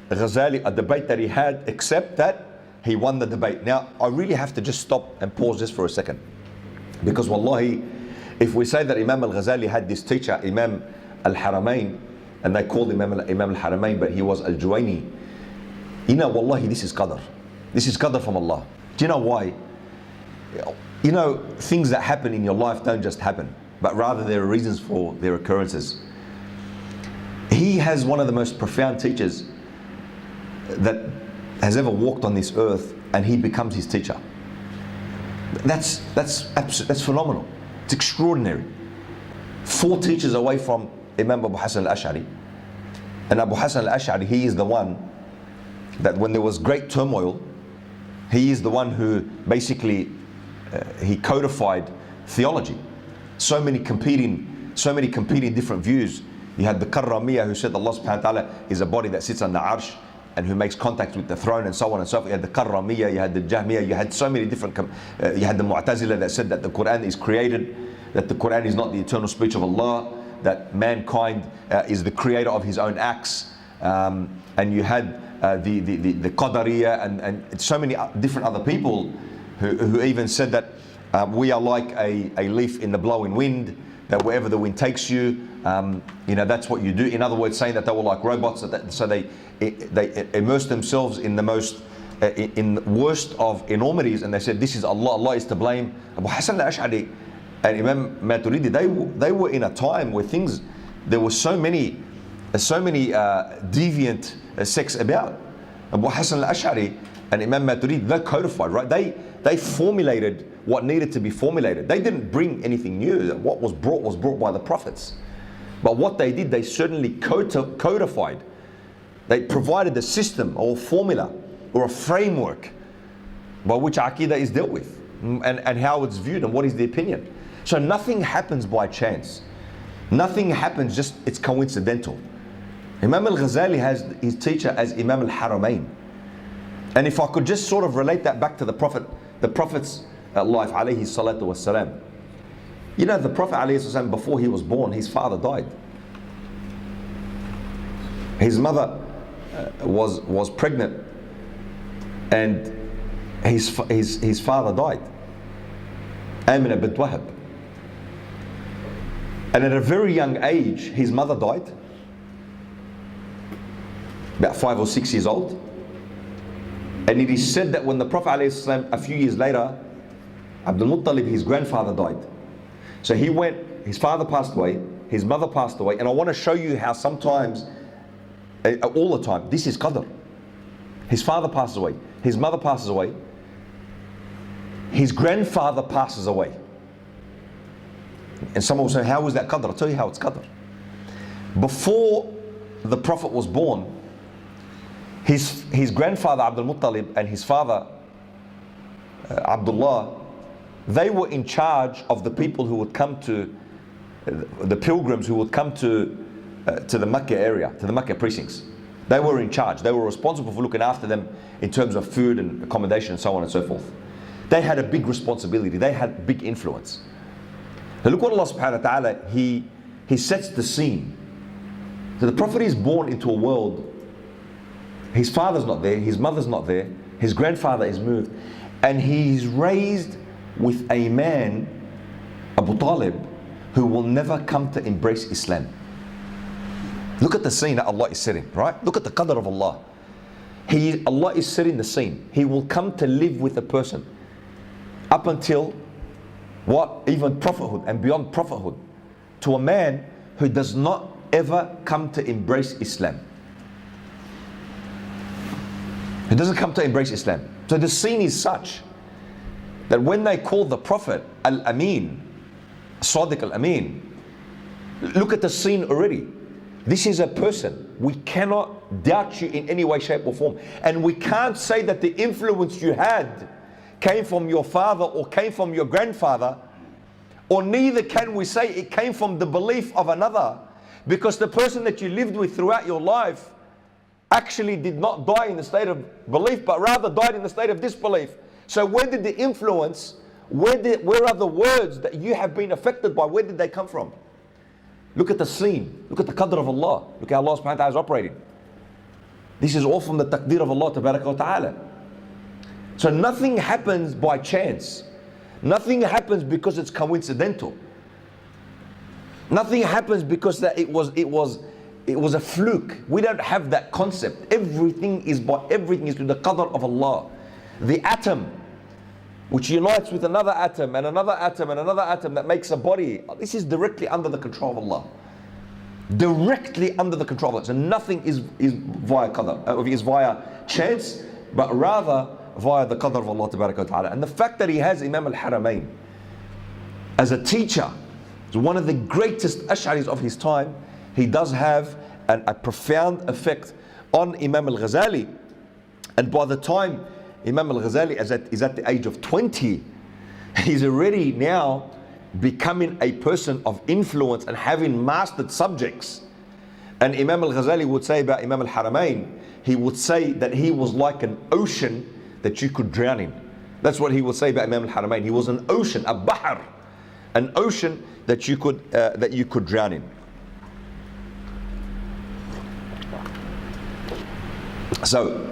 Ghazali, a debate that he had, except that he won the debate. Now, I really have to just stop and pause just for a second. Because wallahi, if we say that Imam al-Ghazali had this teacher, Imam al-Haramain, and they called him Imam al-Haramain, but he was al-Juwayni, you know, wallahi, this is qadr. This is qadr from Allah. Do you know why? You know, things that happen in your life don't just happen, but rather there are reasons for their occurrences. He has one of the most profound teachers that has ever walked on this earth, and he becomes his teacher. That's phenomenal. It's extraordinary. 4 teachers away from Imam Abu Hassan al-Ash'ari. And Abu Hassan al-Ash'ari, he is the one that when there was great turmoil, he is the one who basically he codified theology. So many competing different views. You had the Karramiyya, who said Allah subhanahu wa ta'ala is a body that sits on the arsh and who makes contact with the throne, and so on and so forth. You had the Karramiyya, you had the Jahmiyya, you had so many different, you had the Mu'tazila that said that the Quran is created, that the Quran is not the eternal speech of Allah, that mankind is the creator of his own acts, and you had the Qadariyya and so many different other people who even said that we are like a leaf in the blowing wind, that wherever the wind takes you, you know, that's what you do. In other words, saying that they were like robots, so they immersed themselves in the most in the worst of enormities, and they said this is Allah, Allah is to blame. Abu Hassan al-Ash'ari and Imam Maturidi, they were in a time where there were so many deviant sects about. Abu Hassan al-Ash'ari and Imam Maturidi, they codified, right? They formulated what needed to be formulated. They didn't bring anything new. What was brought by the prophets. But what they did, they certainly codified. They provided a system or formula or a framework by which Aqidah is dealt with, and how it's viewed and what is the opinion. So nothing happens by chance. Nothing happens just, it's coincidental. Imam al-Ghazali has his teacher as Imam al-Haramain. And if I could just sort of relate that back to the Prophet's life, alayhi salatu wassalam. You know, the Prophet alayhi salatu wassalam, before he was born, his father died. His mother was pregnant, and his father died. Amina bint Wahab. And at a very young age, his mother died, about 5 or 6 years old. And it is said that when the Prophet ﷺ, a few years later, Abdul Muttalib, his grandfather, died. So he went, his father passed away, his mother passed away, and I want to show you how sometimes, all the time, this is qadr. His father passes away, his mother passes away, his grandfather passes away. And someone will say, how is that qadr? I'll tell you how it's qadr. Before the Prophet was born, his grandfather Abdul Muttalib and his father Abdullah, they were in charge of the people who would come to, the pilgrims who would come to to the Mecca area, to the Mecca precincts. They were in charge. They were responsible for looking after them in terms of food and accommodation and so on and so forth. They had a big responsibility. They had big influence. Now look what Allah subhanahu wa ta'ala, He sets the scene. So the Prophet is born into a world, his father's not there, his mother's not there, his grandfather is moved, and he's raised with a man, Abu Talib, who will never come to embrace Islam. Look at the scene that Allah is setting, right? Look at the qadr of Allah. Allah is setting the scene. He will come to live with a person up until what? Even prophethood and beyond prophethood, to a man who does not ever come to embrace Islam. He doesn't come to embrace Islam. So the scene is such that when they call the Prophet Al-Amin, Sadiq Al-Amin, look at the scene already. This is a person. We cannot doubt you in any way, shape or form. And we can't say that the influence you had came from your father or came from your grandfather, or neither can we say it came from the belief of another, because the person that you lived with throughout your life actually did not die in the state of belief, but rather died in the state of disbelief. So where did the influence, where are the words that you have been affected by, where did they come from? Look at the scene. Look at the qadr of Allah. Look how Allah subhanahu wa ta'ala is operating. This is all from the taqdeer of Allah tabaraka wa ta'ala. So nothing happens by chance. Nothing happens because it's coincidental. Nothing happens because that it was a fluke. We don't have that concept. Everything is to the qadr of Allah. The atom, which unites with another atom and another atom and another atom that makes a body, this is directly under the control of Allah. Directly under the control of Allah. So nothing is via qadr, is via chance, but rather via the qadr of Allah tabaraka wa ta'ala. And the fact that he has Imam al-Haramain as a teacher, is one of the greatest Ash'aris of his time. He does have a profound effect on Imam al-Ghazali. And by the time Imam al-Ghazali is at the age of 20, he's already now becoming a person of influence and having mastered subjects. And Imam al-Ghazali would say about Imam al-Haramain, he would say that he was like an ocean that you could drown in. That's what he would say about Imam al-Haramain. He was an ocean, a bahr, an ocean that you could drown in. So,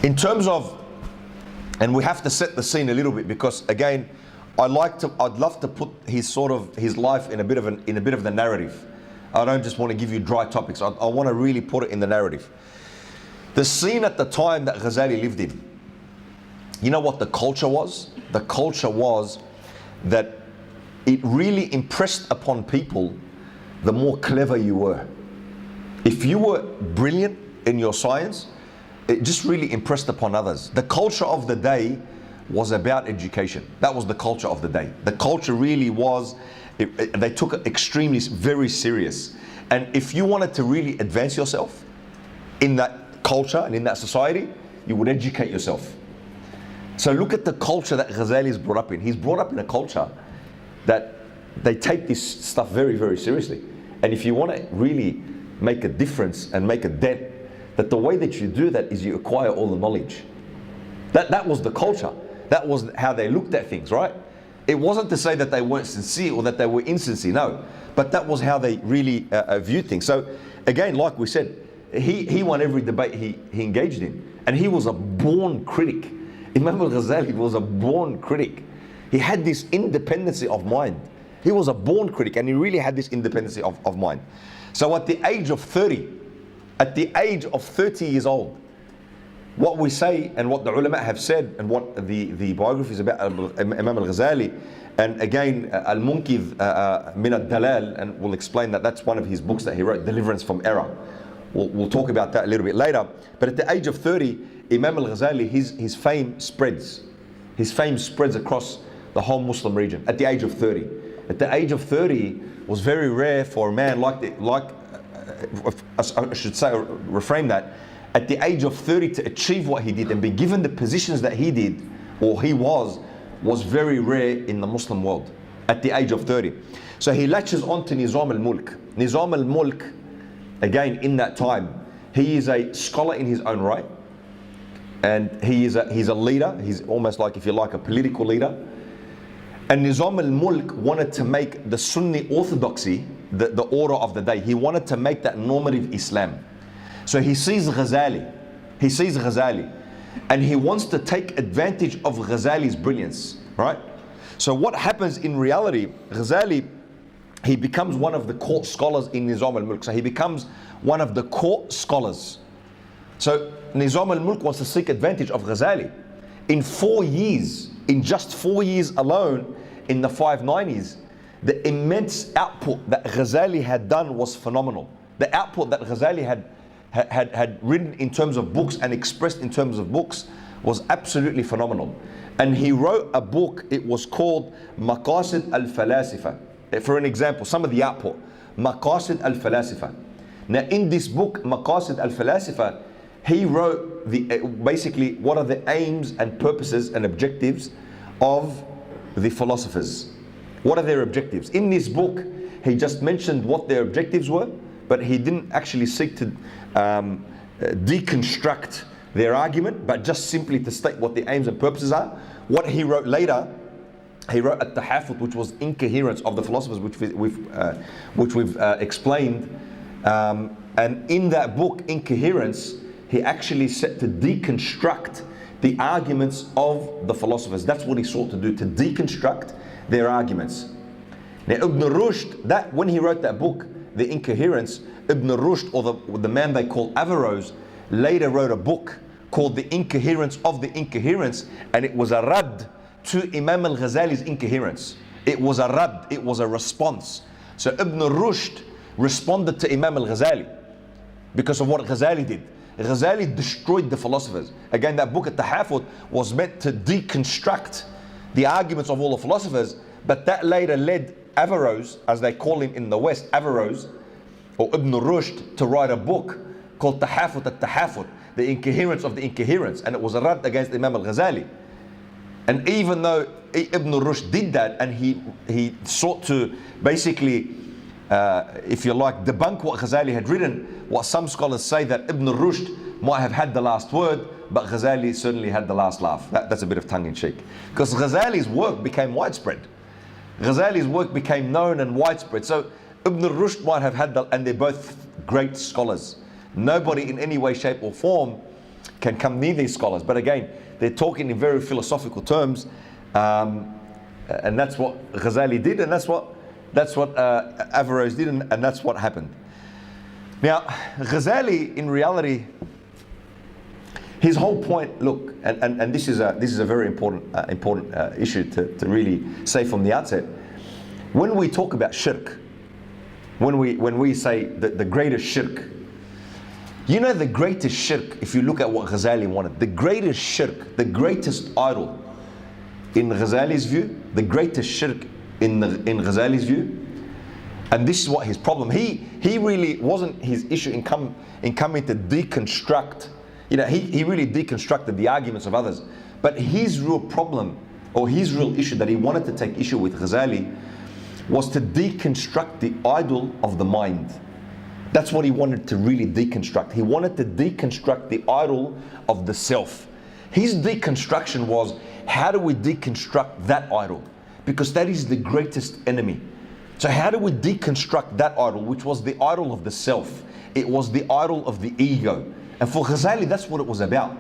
in terms of, and we have to set the scene a little bit, because again, I'd love to put his life in a bit of the narrative. I don't just want to give you dry topics. I want to really put it in the narrative. The scene at the time that Ghazali lived in, you know what the culture was? The culture was that it really impressed upon people the more clever you were. If you were brilliant in your science, it just really impressed upon others. The culture of the day was about education. That was the culture of the day. The culture really was, they took it extremely, very serious. And if you wanted to really advance yourself in that culture and in that society, you would educate yourself. So look at the culture that Ghazali is brought up in. He's brought up in a culture that they take this stuff very, very seriously. And if you want to really make a difference and make a dent, that the way that you do that is you acquire all the knowledge. That was the culture. That was how they looked at things, right? It wasn't to say that they weren't sincere or that they were insincere, no. But that was how they really viewed things. So again, like we said, he won every debate he engaged in. And he was a born critic. Imam al-Ghazali was a born critic. He had this independency of mind. He was a born critic, and he really had this independency of mind. So at the age of 30, at the age of 30 years old, what we say and what the ulama have said and what the biographies about Imam al-Ghazali, and again Al-Munkidh Min al-Dalal, and we'll explain that that's one of his books that he wrote, Deliverance from Error. We'll talk about that a little bit later. But at the age of 30, Imam al-Ghazali, his fame spreads. His fame spreads across the whole Muslim region at the age of 30. At the age of 30 was very rare for a man I should say, reframe that, at the age of 30 to achieve what he did and be given the positions that he did, or he was very rare in the Muslim world. at the age of 30. So he latches on to Nizam al-Mulk. Nizam al-Mulk, again in that time, he is a scholar in his own right, and he's a leader. He's almost like, if you like, a political leader. And Nizam al-Mulk wanted to make the Sunni orthodoxy the order of the day. He wanted to make that normative Islam. So he sees Ghazali, and he wants to take advantage of Ghazali's brilliance, right? So what happens in reality, Ghazali, he becomes one of the court scholars in Nizam al-Mulk. So he becomes one of the court scholars. So Nizam al-Mulk wants to seek advantage of Ghazali. In 4 years, in just 4 years alone, in the 590s, the immense output that Ghazali had done was phenomenal. The output that Ghazali had written in terms of books and expressed in terms of books was absolutely phenomenal. And he wrote a book, it was called Maqasid al-Falasifa. For an example, some of the output, Maqasid al-Falasifa. Now in this book, Maqasid al-Falasifa, he wrote basically what are the aims and purposes and objectives of the philosophers. What are their objectives? In this book, he just mentioned what their objectives were, but he didn't actually seek to deconstruct their argument, but just simply to state what the aims and purposes are. What he wrote later, he wrote at-Tahafut, which was incoherence of the philosophers, which we've explained. And in that book, Incoherence, he actually set to deconstruct the arguments of the philosophers. That's what he sought to do, to deconstruct their arguments. Now Ibn Rushd, that when he wrote that book, The Incoherence, Ibn Rushd, or the man they call Averroes, later wrote a book called The Incoherence of the Incoherence, and it was a rad to Imam al-Ghazali's incoherence. It was a rad, it was a response. So Ibn Rushd responded to Imam al-Ghazali because of what Ghazali did. Ghazali destroyed the philosophers. Again, that book at-Tahafut was meant to deconstruct the arguments of all the philosophers, but that later led Averroes, as they call him in the West, Averroes, or Ibn Rushd, to write a book called Tahafut at-Tahafut, the incoherence of the incoherence, and it was a rad against Imam al-Ghazali. And even though Ibn Rushd did that, and he sought to basically, if you like, debunk what Ghazali had written, what some scholars say that Ibn Rushd might have had the last word, but Ghazali certainly had the last laugh. That's a bit of tongue-in-cheek. Because Ghazali's work became widespread. Ghazali's work became known and widespread. So Ibn Rushd might have had and they're both great scholars. Nobody in any way, shape or form can come near these scholars. But again, they're talking in very philosophical terms. And that's what Ghazali did, and that's what Averroes did, and that's what happened. Now, Ghazali, in reality, his whole point, look, and this is a very important issue to really say from the outset. When we talk about shirk, when we say the greatest shirk, you know, the greatest shirk, if you look at what Ghazali wanted, the greatest shirk, the greatest idol, in Ghazali's view, the greatest shirk in Ghazali's view, and this is what his problem. He really wasn't his issue in coming to deconstruct. You know, he really deconstructed the arguments of others. But his real problem, or his real issue that he wanted to take issue with Ghazali, was to deconstruct the idol of the mind. That's what he wanted to really deconstruct. He wanted to deconstruct the idol of the self. His deconstruction was, how do we deconstruct that idol? Because that is the greatest enemy. So how do we deconstruct that idol, which was the idol of the self? It was the idol of the ego. And for Ghazali, that's what it was about.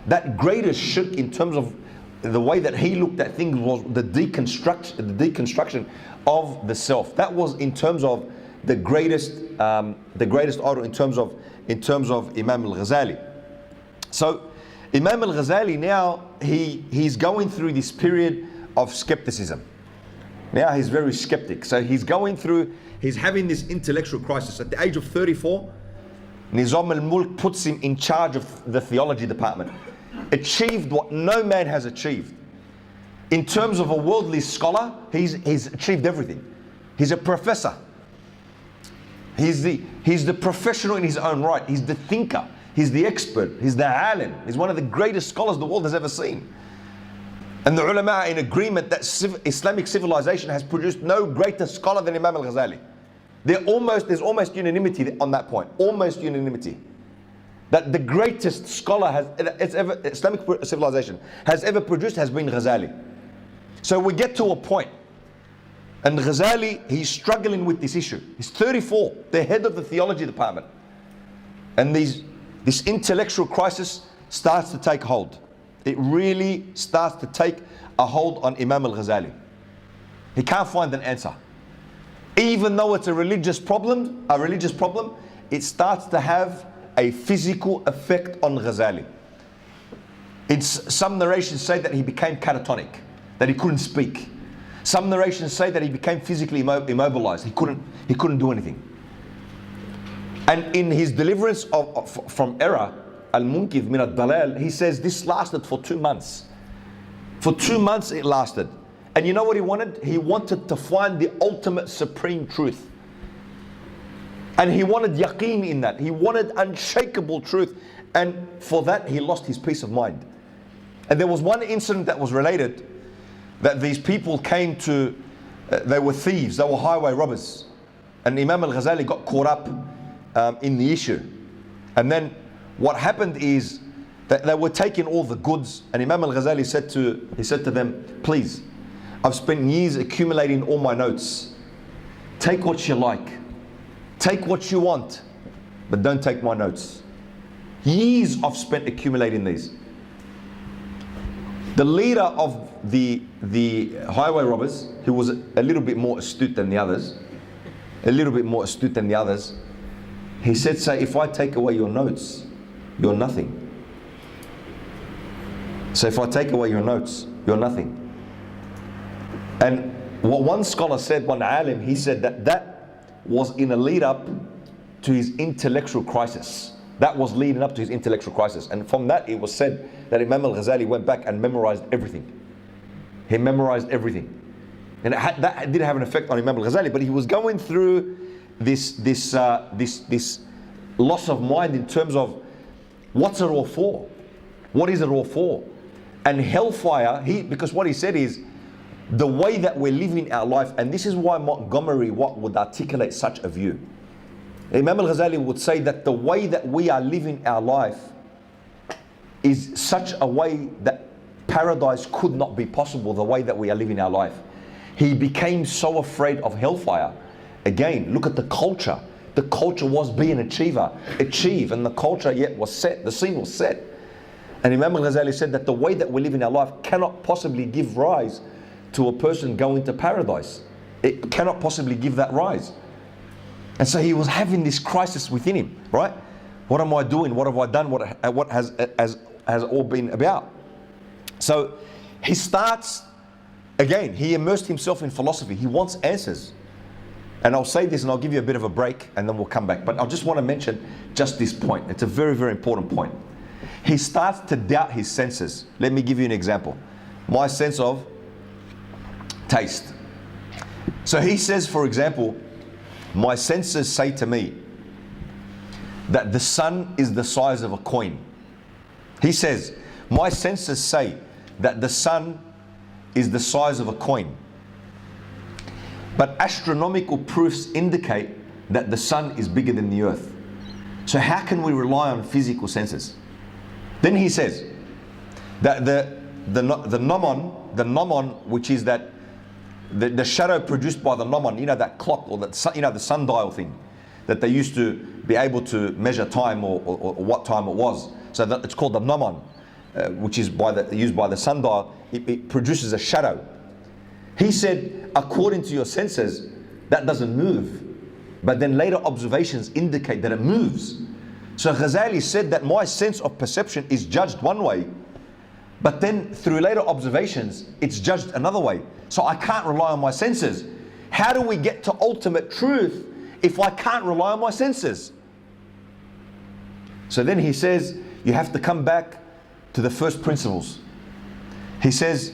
That greatest shirk in terms of the way that he looked at things was the deconstruction of the self. That was in terms of the greatest idol in terms of Imam al-Ghazali. So Imam al-Ghazali now, he's going through this period of skepticism. Now he's very skeptic. So he's having this intellectual crisis. At the age of 34, Nizam al-Mulk puts him in charge of the theology department. Achieved what no man has achieved. In terms of a worldly scholar, he's achieved everything. He's a professor. He's the professional in his own right. He's the thinker. He's the expert. He's the alim. He's one of the greatest scholars the world has ever seen. And the ulama are in agreement that Islamic civilization has produced no greater scholar than Imam al-Ghazali. There's almost unanimity on that point. Almost unanimity. That the greatest scholar Islamic civilization has ever produced has been Ghazali. So we get to a point, and Ghazali, he's struggling with this issue. He's 34, the head of the theology department. And this intellectual crisis starts to take hold. It really starts to take a hold on Imam al-Ghazali. He can't find an answer. Even though it's a religious problem, it starts to have a physical effect on Ghazali. Some narrations say that he became catatonic, that he couldn't speak. Some narrations say that he became physically immobilized. He couldn't do anything. And in his deliverance from error, al-Munkidh min al-Dalal, he says this lasted for 2 months. For 2 months it lasted. And you know what he wanted? He wanted to find the ultimate supreme truth. And he wanted yaqeen in that. He wanted unshakable truth. And for that he lost his peace of mind. And there was one incident that was related, that these people came to, they were thieves, they were highway robbers. And Imam al-Ghazali got caught up in the issue. And then what happened is that they were taking all the goods, and Imam al-Ghazali said to them, please, I've spent years accumulating all my notes. Take what you like. Take what you want, but don't take my notes. Years I've spent accumulating these. The leader of the highway robbers, who was a little bit more astute than the others, he said, say, if I take away your notes, you're nothing. So if I take away your notes, you're nothing. And what one scholar said, one alim, he said that was in a lead up to his intellectual crisis. That was leading up to his intellectual crisis. And from that it was said that Imam al-Ghazali went back and memorized everything. He memorized everything. And that did have an effect on Imam al-Ghazali, but he was going through this loss of mind in terms of what's it all for? What is it all for? And hellfire, because what he said is, the way that we're living our life, and this is why Montgomery Watt would articulate such a view. Imam al-Ghazali would say that the way that we are living our life is such a way that paradise could not be possible, the way that we are living our life. He became so afraid of hellfire. Again, look at the culture. The culture was being achieve, and the culture yet was set, the scene was set. And Imam al-Ghazali said that the way that we live in our life cannot possibly give rise to a person going to paradise. It cannot possibly give that rise. And so he was having this crisis within him, right? What am I doing? What have I done? What has all been about? So he starts, again, he immersed himself in philosophy. He wants answers. And I'll say this and I'll give you a bit of a break and then we'll come back. But I just want to mention just this point. It's a very, very important point. He starts to doubt his senses. Let me give you an example. My sense of taste. So he says, for example, my senses say to me that the sun is the size of a coin. He says, my senses say that the sun is the size of a coin. But astronomical proofs indicate that the sun is bigger than the earth. So how can we rely on physical senses? Then he says that the nomon, which is that the shadow produced by the nomon, you know, that clock or that, you know, the sundial thing that they used to be able to measure time or what time it was. So that it's called the nomon, which is used by the sundial. It produces a shadow. He said, according to your senses, that doesn't move. But then later observations indicate that it moves. So Ghazali said that my sense of perception is judged one way, but then through later observations, it's judged another way. So I can't rely on my senses. How do we get to ultimate truth if I can't rely on my senses? So then he says, you have to come back to the first principles. He says,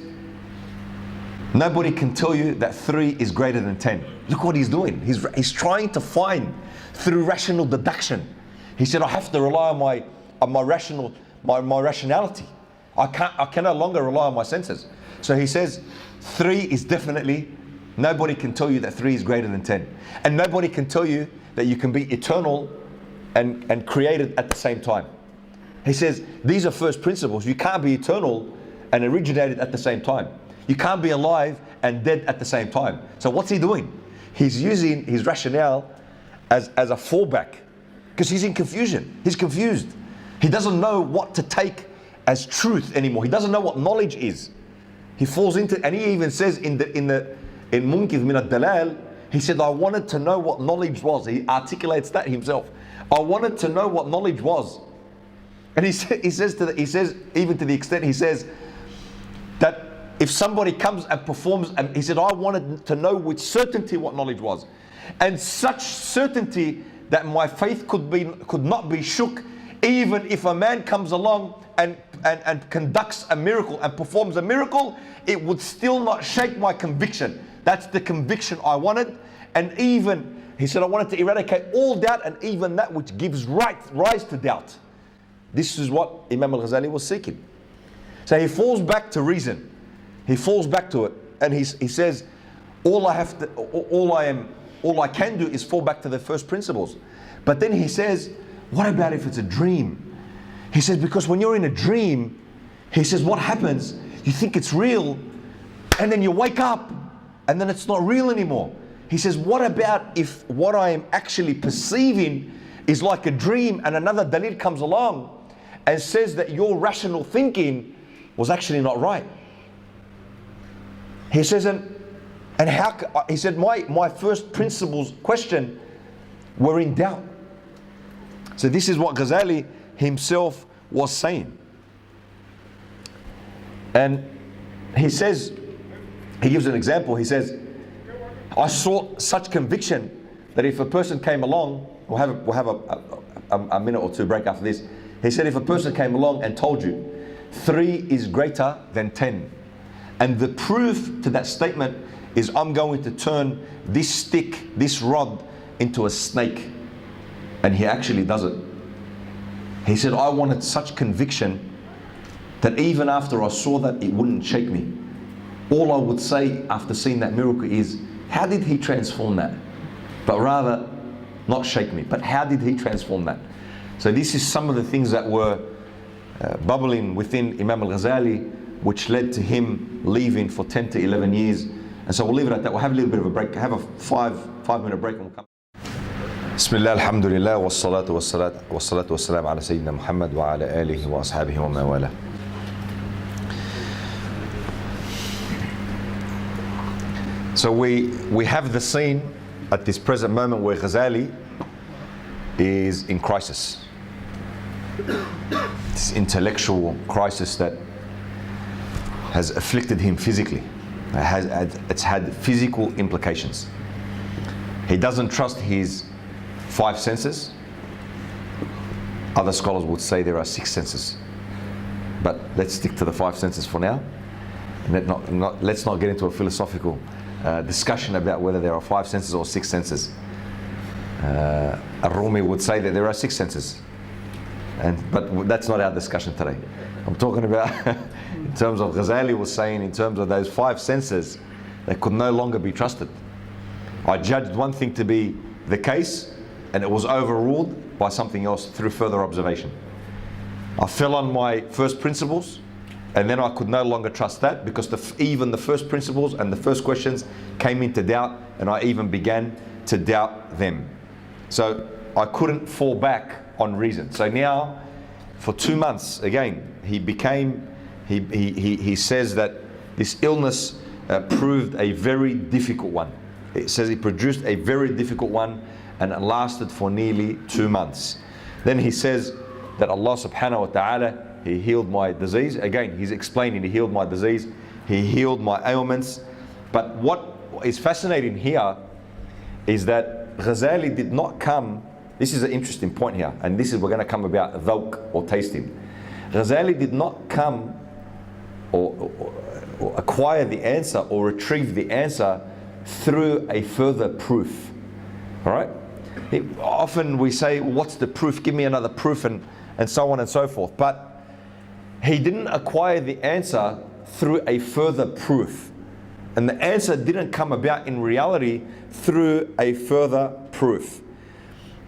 nobody can tell you that 3 is greater than 10. Look what he's doing. He's trying to find through rational deduction. He said, I have to rely on my rationality. I can no longer rely on my senses. So he says 3 is definitely, nobody can tell you that 3 is greater than 10. And nobody can tell you that you can be eternal and created at the same time. He says these are first principles. You can't be eternal and originated at the same time. You can't be alive and dead at the same time. So what's he doing? He's using his rationale as a fallback, because he's in confusion. He's confused. He doesn't know what to take as truth anymore. He doesn't know what knowledge is. He falls into, and he even says in Munkidh min ad-Dalal, he said, I wanted to know what knowledge was. He articulates that himself. I wanted to know what knowledge was. And he says even to the extent, he says that if somebody comes and performs, and he said, I wanted to know with certainty what knowledge was. And such certainty that my faith could not be shook, even if a man comes along and conducts a miracle and performs a miracle, it would still not shake my conviction. That's the conviction I wanted. And even, he said, I wanted to eradicate all doubt and even that which gives rise to doubt. This is what Imam al-Ghazali was seeking. So he falls back to reason. He falls back to it, and he says, all I can do is fall back to the first principles. But then he says, what about if it's a dream? He says, because when you're in a dream, he says, what happens? You think it's real, and then you wake up, and then it's not real anymore. He says, what about if what I am actually perceiving is like a dream, and another dalil comes along and says that your rational thinking was actually not right? He says, and how, he said, my first principles question were in doubt. So this is what Ghazali himself was saying. And he says, he gives an example. He says, I saw such conviction that if a person came along, we'll have a minute or two break after this. He said, if a person came along and told you 3 is greater than 10, and the proof to that statement is I'm going to turn this stick, this rod, into a snake, and he actually does it. He said, I wanted such conviction that even after I saw that, it wouldn't shake me. All I would say after seeing that miracle is, how did he transform that? But rather, not shake me, but how did he transform that? So this is some of the things that were bubbling within Imam al-Ghazali, which led to him leaving for 10 to 11 years. And so we'll leave it at that. We'll have a little bit of a break, have a five-minute break, and we'll come. Bismillah, alhamdulillah, wassalatu wassalam ala Sayyidina Muhammad wa ala alihi wa ashabihi wa man wala. So we have the scene at this present moment where Ghazali is in crisis. This intellectual crisis that has afflicted him physically. It's had physical implications. He doesn't trust his 5 senses. Other scholars would say there are 6 senses. But let's stick to the 5 senses for now. And let's not get into a philosophical discussion about whether there are 5 senses or 6 senses. Rumi would say that there are 6 senses. But that's not our discussion today. I'm talking about, in terms of Ghazali was saying, in terms of those 5 senses, they could no longer be trusted. I judged one thing to be the case, and it was overruled by something else through further observation. I fell on my first principles, and then I could no longer trust that, because even the first principles and the first questions came into doubt, and I even began to doubt them. So I couldn't fall back on reason. So now, for 2 months, again, he says that this illness proved a very difficult one. It says it produced a very difficult one, and it lasted for nearly 2 months. Then he says that Allah subhanahu wa ta'ala, He healed my disease. Again, he's explaining He healed my disease, He healed my ailments. But what is fascinating here is that Ghazali did not come, this is an interesting point here, and this is, we're going to come about dhawq or tasting. Ghazali did not come or acquire the answer or retrieve the answer through a further proof. All right? Often we say, what's the proof? Give me another proof, and so on and so forth. But he didn't acquire the answer through a further proof. And the answer didn't come about in reality through a further proof.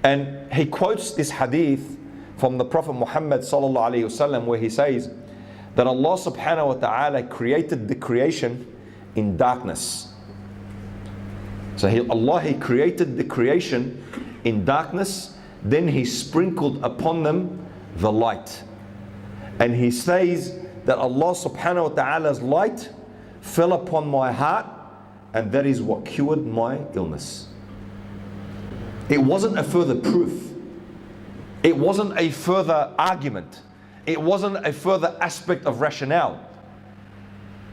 And he quotes this hadith from the Prophet Muhammad sallallahu alaihi wasallam, where he says that Allah subhanahu wa ta'ala created the creation in darkness. So Allah created the creation in darkness, then He sprinkled upon them the light. And He says that Allah subhanahu wa ta'ala's light fell upon my heart, and that is what cured my illness. It wasn't a further proof. It wasn't a further argument. It wasn't a further aspect of rationale.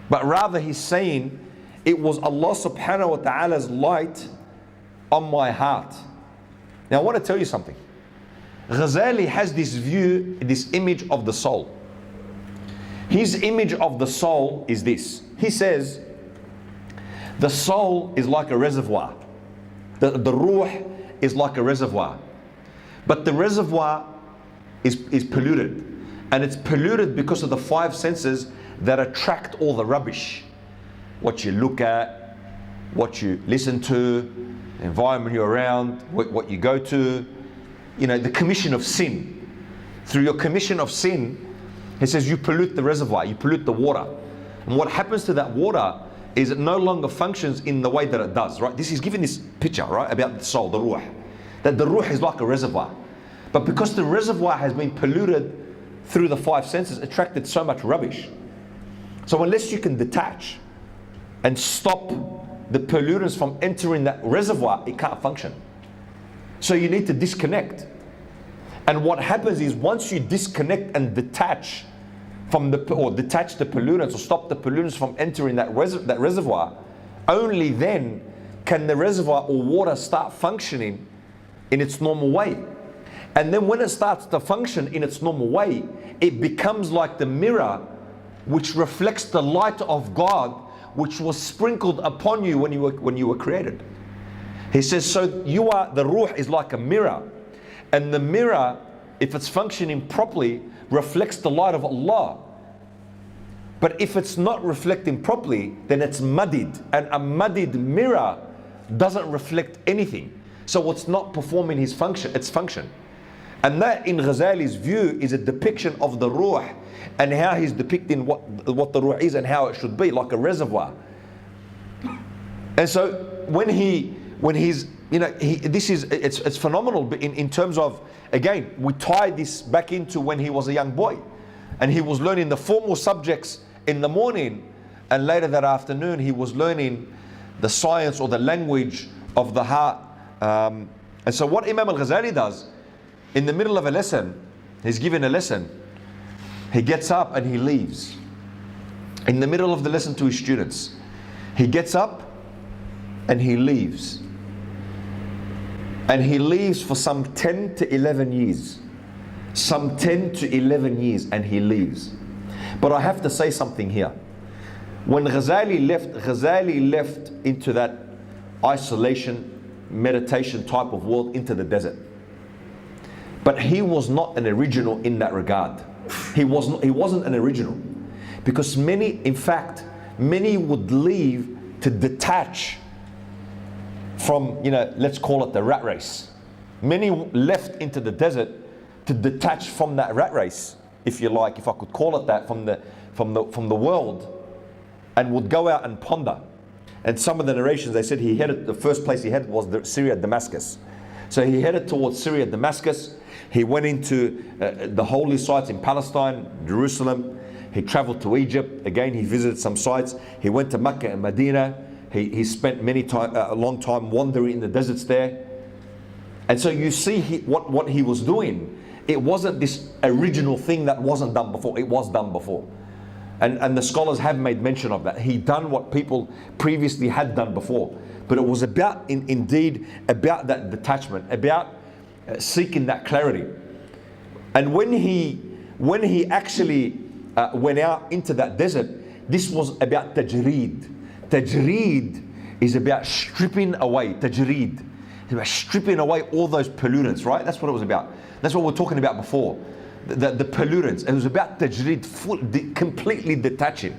But rather He's saying it was Allah subhanahu wa ta'ala's light on my heart. Now I want to tell you something. Ghazali has this view, this image of the soul. His image of the soul is this. He says the soul is like a reservoir. The ruh is like a reservoir. But the reservoir is polluted. And it's polluted because of the five senses that attract all the rubbish. What you look at, what you listen to, the environment you're around, what you go to, the commission of sin. Through your commission of sin, he says you pollute the reservoir, you pollute the water. And what happens to that water is it no longer functions in the way that it does, right? This is giving this picture, right, about the soul, the ruh. That the ruh is like a reservoir. But because the reservoir has been polluted through the five senses, attracted so much rubbish. So unless you can detach and stop the pollutants from entering that reservoir, it can't function. So you need to disconnect. And what happens is once you disconnect and detach detach the pollutants, or stop the pollutants from entering that reservoir, only then can the reservoir or water start functioning in its normal way. And then when it starts to function in its normal way, it becomes like the mirror which reflects the light of God, which was sprinkled upon you when you were created. He says, so the ruh is like a mirror, and the mirror, if it's functioning properly, reflects the light of Allah. But if it's not reflecting properly, then it's muddied, and a muddied mirror doesn't reflect anything. So it's not performing its function. And that, in Ghazali's view, is a depiction of the ruh, and how he's depicting what the ruh is and how it should be, like a reservoir. And so it's phenomenal in terms of, again, we tie this back into when he was a young boy, and he was learning the formal subjects in the morning, and later that afternoon he was learning the science or the language of the heart. And so what Imam al-Ghazali does, in the middle of a lesson, he's given a lesson, he gets up and he leaves. In the middle of the lesson to his students, he gets up and he leaves. And he leaves for some 10 to 11 years. Some 10 to 11 years, and he leaves. But I have to say something here. When Ghazali left into that isolation, meditation type of world, into the desert. But he was not an original in that regard. He wasn't an original. Because many would leave to detach from, let's call it the rat race. Many left into the desert to detach from that rat race, if you like, if I could call it that, from the world, and would go out and ponder. And some of the narrations, they said the first place he headed was Syria, Damascus. So he headed towards Syria, Damascus. He went into the holy sites in Palestine, Jerusalem. He traveled to Egypt. Again, he visited some sites. He went to Mecca and Medina. He spent a long time wandering in the deserts there. And so you see what he was doing. It wasn't this original thing that wasn't done before. It was done before. And the scholars have made mention of that. He done what people previously had done before. But it was indeed about that detachment, about seeking that clarity. And when he actually went out into that desert, this was about tajreed. Tajreed is about stripping away. Tajreed. It's about stripping away all those pollutants, right? That's what it was about. That's what we were talking about before. the pollutants. It was about tajreed, completely detaching.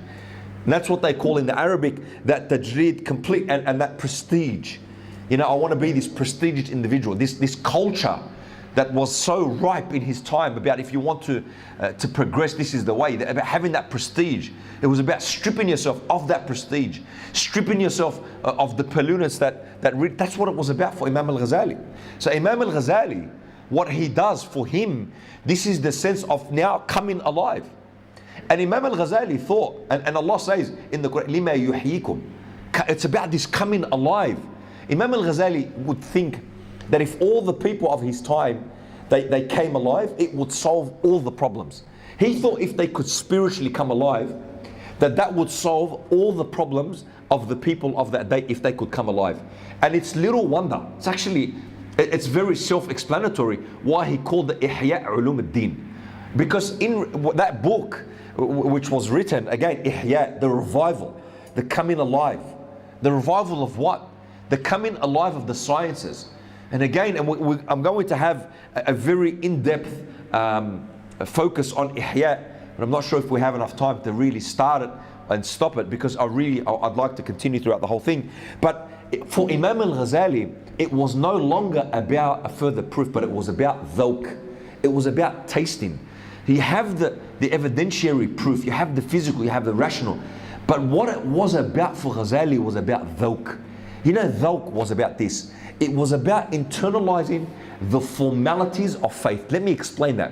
And that's what they call in the Arabic, that tajreed, complete, and that prestige. You know, I want to be this prestigious individual, this culture that was so ripe in his time about if you want to progress, this is the way, about having that prestige. It was about stripping yourself of that prestige, stripping yourself of the pollutants that's what it was about for Imam al-Ghazali. So Imam al-Ghazali, what he does for him, this is the sense of now coming alive. And Imam al-Ghazali thought, and Allah says in the Quran, لِمَا يُحْيِيكُمْ, it's about this coming alive. Imam al-Ghazali would think that if all the people of his time, they came alive, it would solve all the problems. He thought if they could spiritually come alive, that would solve all the problems of the people of that day if they could come alive. And it's little wonder, it's very self-explanatory why he called the Ihya Ulum ad-Deen. Because in that book, which was written, again, Ihya, the revival, the coming alive. The revival of what? The coming alive of the sciences. And again, I'm going to have a very in-depth focus on Ihya, but I'm not sure if we have enough time to really start it and stop it, because I'd like to continue throughout the whole thing. But for Imam al-Ghazali, it was no longer about a further proof, but it was about dhawq. It was about tasting. You have the evidentiary proof, you have the physical, you have the rational. But what it was about for Ghazali was about dhawq. You know, dhawq was about this. It was about internalizing the formalities of faith. Let me explain that.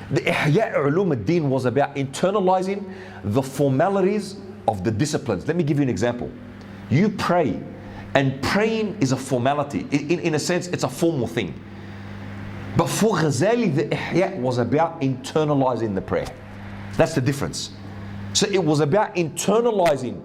The Ihya Ulum ad-Din was about internalizing the formalities of the disciplines. Let me give you an example. You pray, and praying is a formality. In a sense, it's a formal thing. But for Ghazali, the Ihya was about internalizing the prayer. That's the difference. So it was about internalizing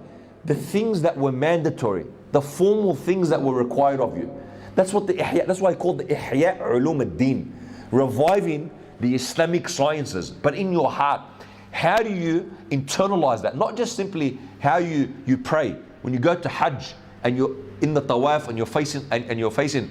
the things that were mandatory, the formal things that were required of you. That's what the Ihya, that's why I called the Ihya Ulum ad-Din, reviving the Islamic sciences. But in your heart, how do you internalize that? Not just simply how you pray. When you go to Hajj and you're in the tawaf and you're facing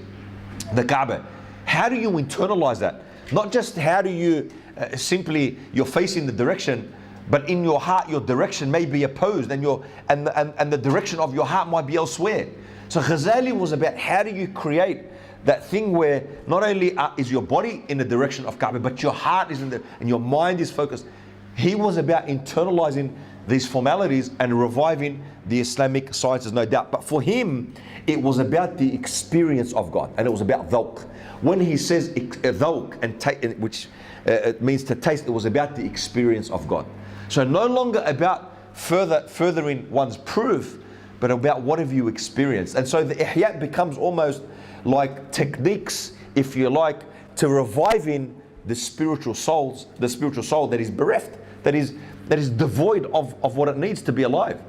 the Kaaba, how do you internalize that? Not just how do you simply you're facing the direction, but in your heart your direction may be opposed, and the direction of your heart might be elsewhere. So Ghazali was about how do you create that thing where not only is your body in the direction of Kaaba, but your heart is and your mind is focused. He was about internalizing these formalities and reviving the Islamic sciences, no doubt. But for him, it was about the experience of God, and it was about dhawq. When he says dhawq, which it means to taste, it was about the experience of God. So no longer about furthering one's proof, but about what have you experienced. And so the Ihya becomes almost like techniques, if you like, to reviving the spiritual soul that is bereft, that is devoid of what it needs to be alive.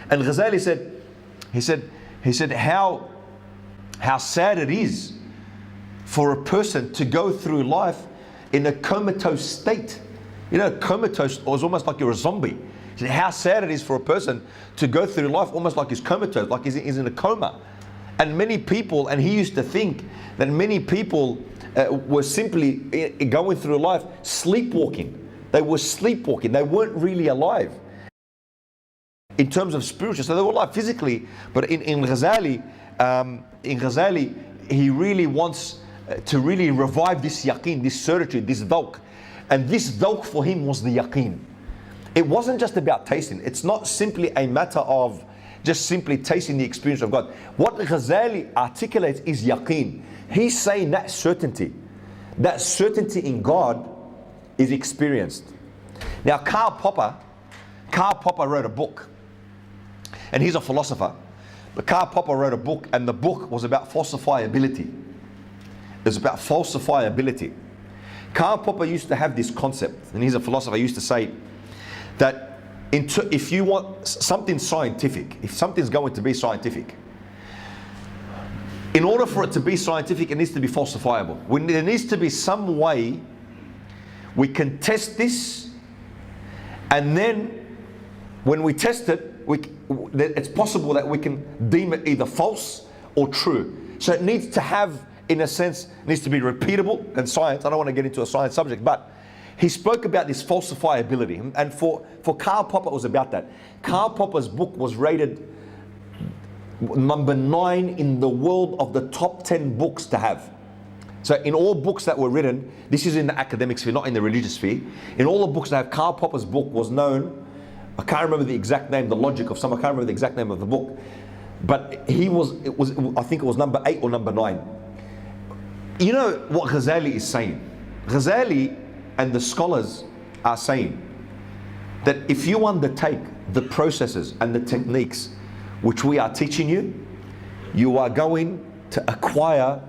And Ghazali said how sad it is for a person to go through life in a comatose state. You know, comatose is almost like you're a zombie. He said how sad it is for a person to go through life almost like he's comatose, like he's in a coma. And many people, and he used to think that many people were simply going through life sleepwalking. They were sleepwalking. They weren't really alive in terms of spiritual. So they were alive physically, but in Ghazali, he really wants to really revive this yaqeen, this certitude, this dhawq. And this dhawq for him was the yaqeen. It wasn't just about tasting. It's not simply a matter of just simply tasting the experience of God. What Ghazali articulates is yaqeen. He's saying that certainty in God is experienced. Now Karl Popper wrote a book, and he's a philosopher, but Karl Popper wrote a book, and the book was about falsifiability. It was about falsifiability. Karl Popper used to have this concept, and he's a philosopher. He used to say that if you want something scientific, if something's going to be scientific, in order for it to be scientific, it needs to be falsifiable. There needs to be some way we can test this, and then when we test it, it's possible that we can deem it either false or true. So it needs to have, in a sense, needs to be repeatable. And science, I don't want to get into a science subject, but he spoke about this falsifiability. And for Karl Popper, it was about that. Karl Popper's book was rated number 9 in the world of the top 10 books to have. So in all books that were written, this is in the academic sphere, not in the religious sphere. In all the books that have, Karl Popper's book was known, I can't remember the exact name, the logic of some, I can't remember the exact name of the book. But I think it was number 8 or number 9. You know what Ghazali is saying? Ghazali and the scholars are saying that if you undertake the processes and the techniques which we are teaching you, you are going to acquire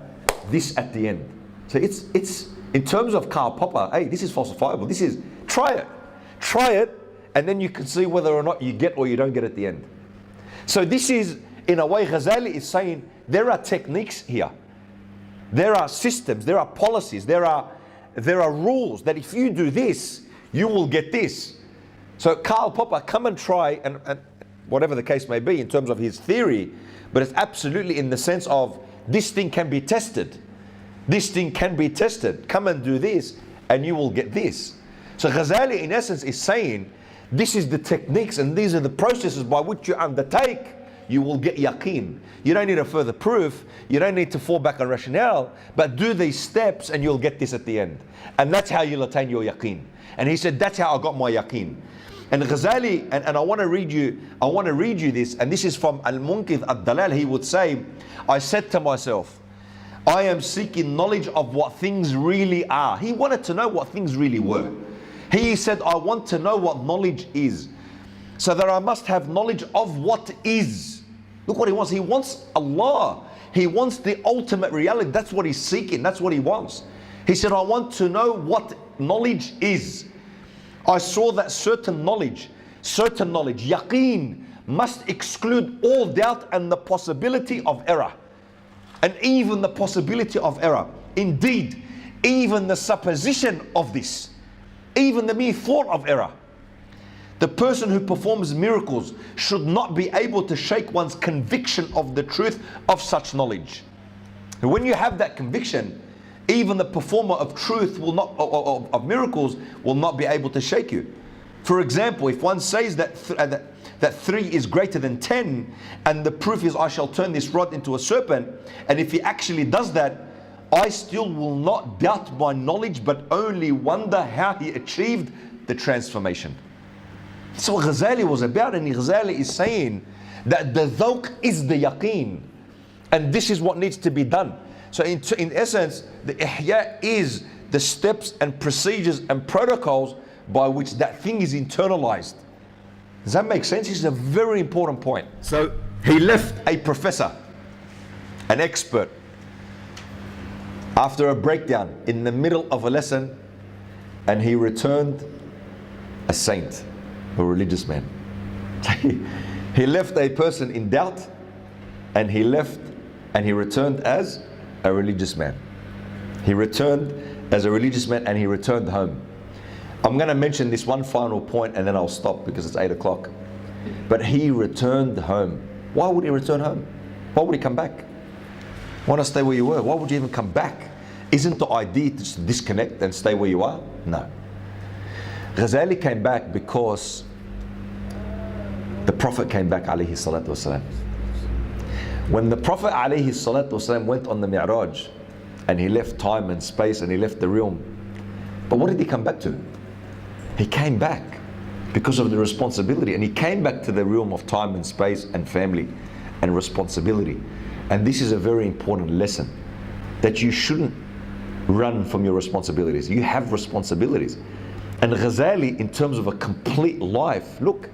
this at the end. So it's in terms of Karl Popper, hey, this is falsifiable. This is, try it, and then you can see whether or not you get or you don't get at the end. So this is, in a way, Ghazali is saying there are techniques here. There are systems, there are policies, there are rules that if you do this, you will get this. So Karl Popper, come and try, and whatever the case may be in terms of his theory, but it's absolutely in the sense of this thing can be tested. This thing can be tested. Come and do this, and you will get this. So Ghazali, in essence, is saying this is the techniques and these are the processes by which you undertake. You will get yaqeen. You don't need a further proof. You don't need to fall back on rationale, but do these steps and you'll get this at the end. And that's how you'll attain your yaqeen. And he said, that's how I got my yaqeen. And Ghazali, and I want to read you this, and this is from Al-Munqidh Ad-Dalal. He would say, I said to myself, I am seeking knowledge of what things really are. He wanted to know what things really were. He said, I want to know what knowledge is, so that I must have knowledge of what is. Look what he wants. He wants Allah. He wants the ultimate reality. That's what he's seeking. That's what he wants. He said, I want to know what knowledge is. I saw that certain knowledge, yaqeen, must exclude all doubt and the possibility of error. And even the possibility of error. Indeed, even the supposition of this, even the mere thought of error. The person who performs miracles should not be able to shake one's conviction of the truth of such knowledge. And when you have that conviction, even the performer of truth will not, of miracles, will not be able to shake you. For example, if one says that 3 is greater than 10, and the proof is I shall turn this rod into a serpent, and if he actually does that, I still will not doubt my knowledge, but only wonder how he achieved the transformation. That's what Ghazali was about, and Ghazali is saying that the dhawq is the yaqeen, and this is what needs to be done. So in essence, the ihya is the steps and procedures and protocols by which that thing is internalized. Does that make sense? This is a very important point. So he left a professor, an expert, after a breakdown in the middle of a lesson, and he returned a saint, a religious man. He left a person in doubt, and he returned as a religious man. He returned as a religious man, and he returned home. I'm going to mention this one final point and then I'll stop because it's 8 o'clock. But he returned home. Why would he return home? Why would he come back? Want to stay where you were? Why would you even come back? Isn't the idea to just disconnect and stay where you are? No. Ghazali came back because the Prophet came back, alayhi salatu wasalam. When the Prophet alayhi salatu wasalam went on the Mi'raj and he left time and space and he left the realm, but what did he come back to? He came back because of the responsibility, and he came back to the realm of time and space and family and responsibility. And this is a very important lesson, that you shouldn't run from your responsibilities. You have responsibilities. And Ghazali, in terms of a complete life, look,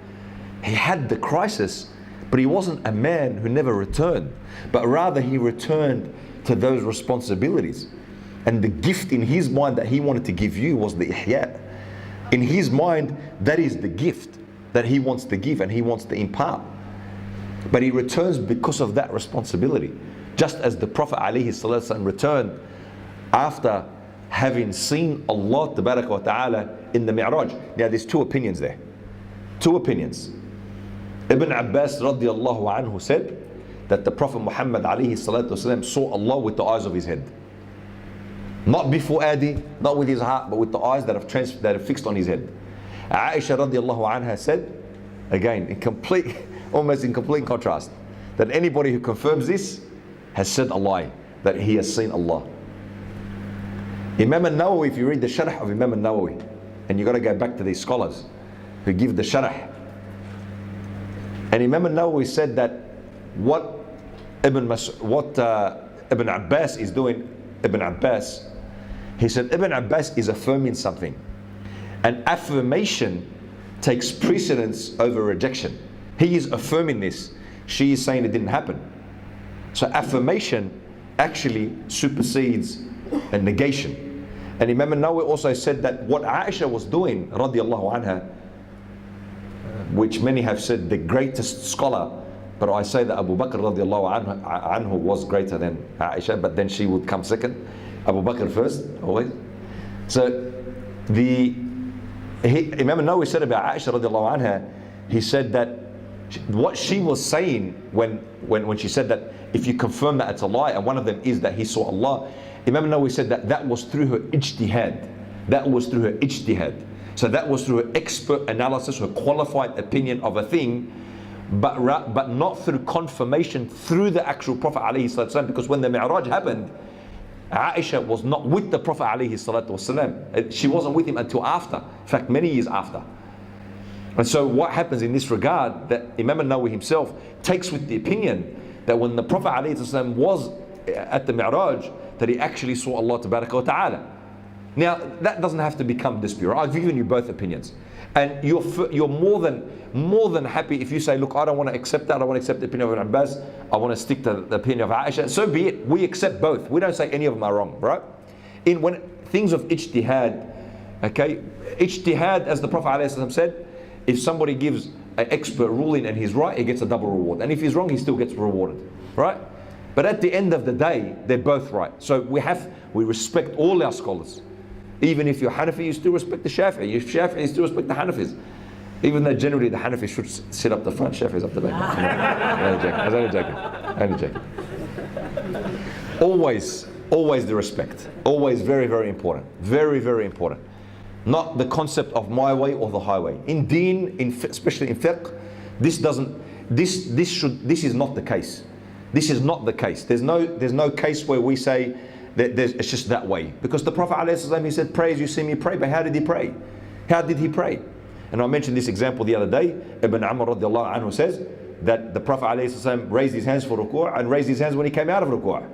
he had the crisis, but he wasn't a man who never returned, but rather he returned to those responsibilities. And the gift in his mind that he wanted to give you was the ihya. In his mind, that is the gift that he wants to give and he wants to impart. But he returns because of that responsibility. Just as the Prophet ﷺ returned after having seen Allah Tabaraka wa Ta'ala in the Mi'raj. Now there's two opinions there. Two opinions. Ibn Abbas radiallahu anhu said that the Prophet Muhammad ﷺ saw Allah with the eyes of his head. Not before Adi, not with his heart, but with the eyes that have fixed on his head. Aisha radiallahu anha said, again, almost in complete contrast, that anybody who confirms this has said a lie, that he has seen Allah. Imam al-Nawawi, if you read the Sharh of Imam al-Nawawi, and you've got to go back to these scholars who give the Sharh, and Imam al-Nawawi said that what Ibn Abbas is doing, Ibn Abbas, he said Ibn Abbas is affirming something, and affirmation takes precedence over rejection. He is affirming this, she is saying it didn't happen. So affirmation actually supersedes a negation. And Imam al-Nawawi also said that what Aisha was doing radiallahu anha, which many have said the greatest scholar, but I say that Abu Bakr radiallahu anhu was greater than Aisha, but then she would come second. Abu Bakr first, always. So Imam al-Nawawi said about Aisha radiallahu anha, he said that what she was saying when she said that if you confirm that it's a lie, and one of them is that he saw Allah, Imam al-Nawawi said that was through her ijtihad. That was through her ijtihad. So that was through her expert analysis, her qualified opinion of a thing, but not through confirmation through the actual Prophet alayhi salatu wasalam, because when the Mi'raj happened, Aisha was not with the Prophet alayhi salatu wasalam. She wasn't with him until after, in fact many years after. And so what happens in this regard, that Imam al-Nawawi himself takes with the opinion that when the Prophet alayhi salatu wasalam was at the Mi'raj, that he actually saw Allah tabaraka wa ta'ala. Now that doesn't have to become dispute. I've given you both opinions, and you're more than happy if you say, look, I don't want to accept that, I don't want to accept the opinion of Ibn Abbas, I want to stick to the opinion of Aisha. So be it. We accept both. We don't say any of them are wrong, right? When things of ijtihad, okay, ijtihad, as the Prophet ﷺ said, if somebody gives an expert ruling and he's right, he gets a double reward, and if he's wrong, he still gets rewarded, right? But at the end of the day, they're both right. So we respect all our scholars. Even if you're Hanafi, you still respect the Shafi'i. If Shafi'i, you still respect the Hanafis. Even though generally the Hanafis should sit up the front, Shafi'i's up the back. I was only joking. Always the respect. Always very, very important. Very, very important. Not the concept of my way or the highway. In Deen, especially in fiqh, this is not the case. This is not the case. There's no case where we say that it's just that way. Because the Prophet ﷺ, he said, pray as you see me pray. But how did he pray? How did he pray? And I mentioned this example the other day. Ibn Amr radiallahu anhu says that the Prophet ﷺ raised his hands for ruku' and raised his hands when he came out of ruku'.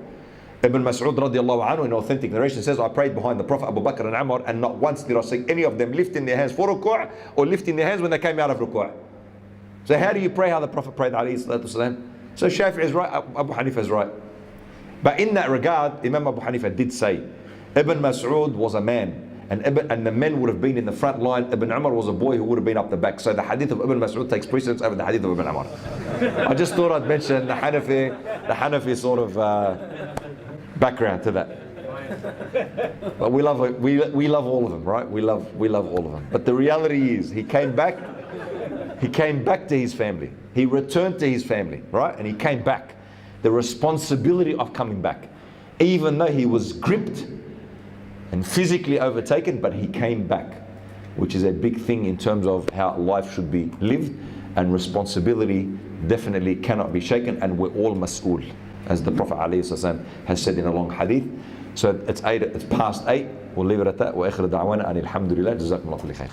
Ibn Mas'ud radiallahu anhu in authentic narration says, I prayed behind the Prophet Abu Bakr and Amr, and not once did I see any of them lifting their hands for ruku' or lifting their hands when they came out of ruku'. So how do you pray how the Prophet prayed alayhi salatu wasalam? So Shafi'i is right, Abu Hanifa is right. But in that regard, Imam Abu Hanifa did say, Ibn Mas'ud was a man, and the men would have been in the front line. Ibn Umar was a boy who would have been up the back. So the hadith of Ibn Mas'ud takes precedence over the hadith of Ibn Umar. I just thought I'd mention the Hanafi sort of background to that. But we love all of them, right? We love all of them. But the reality is, he came back to his family. He returned to his family, right? And he came back. The responsibility of coming back, even though he was gripped and physically overtaken, but he came back, which is a big thing in terms of how life should be lived, and responsibility definitely cannot be shaken, and we're all mas'ul, as the Prophet ﷺ has said in a long hadith. So it's past 8. We'll leave it at that. Wa akhir da'wana anil hamdulillah. Jazakumullah khair.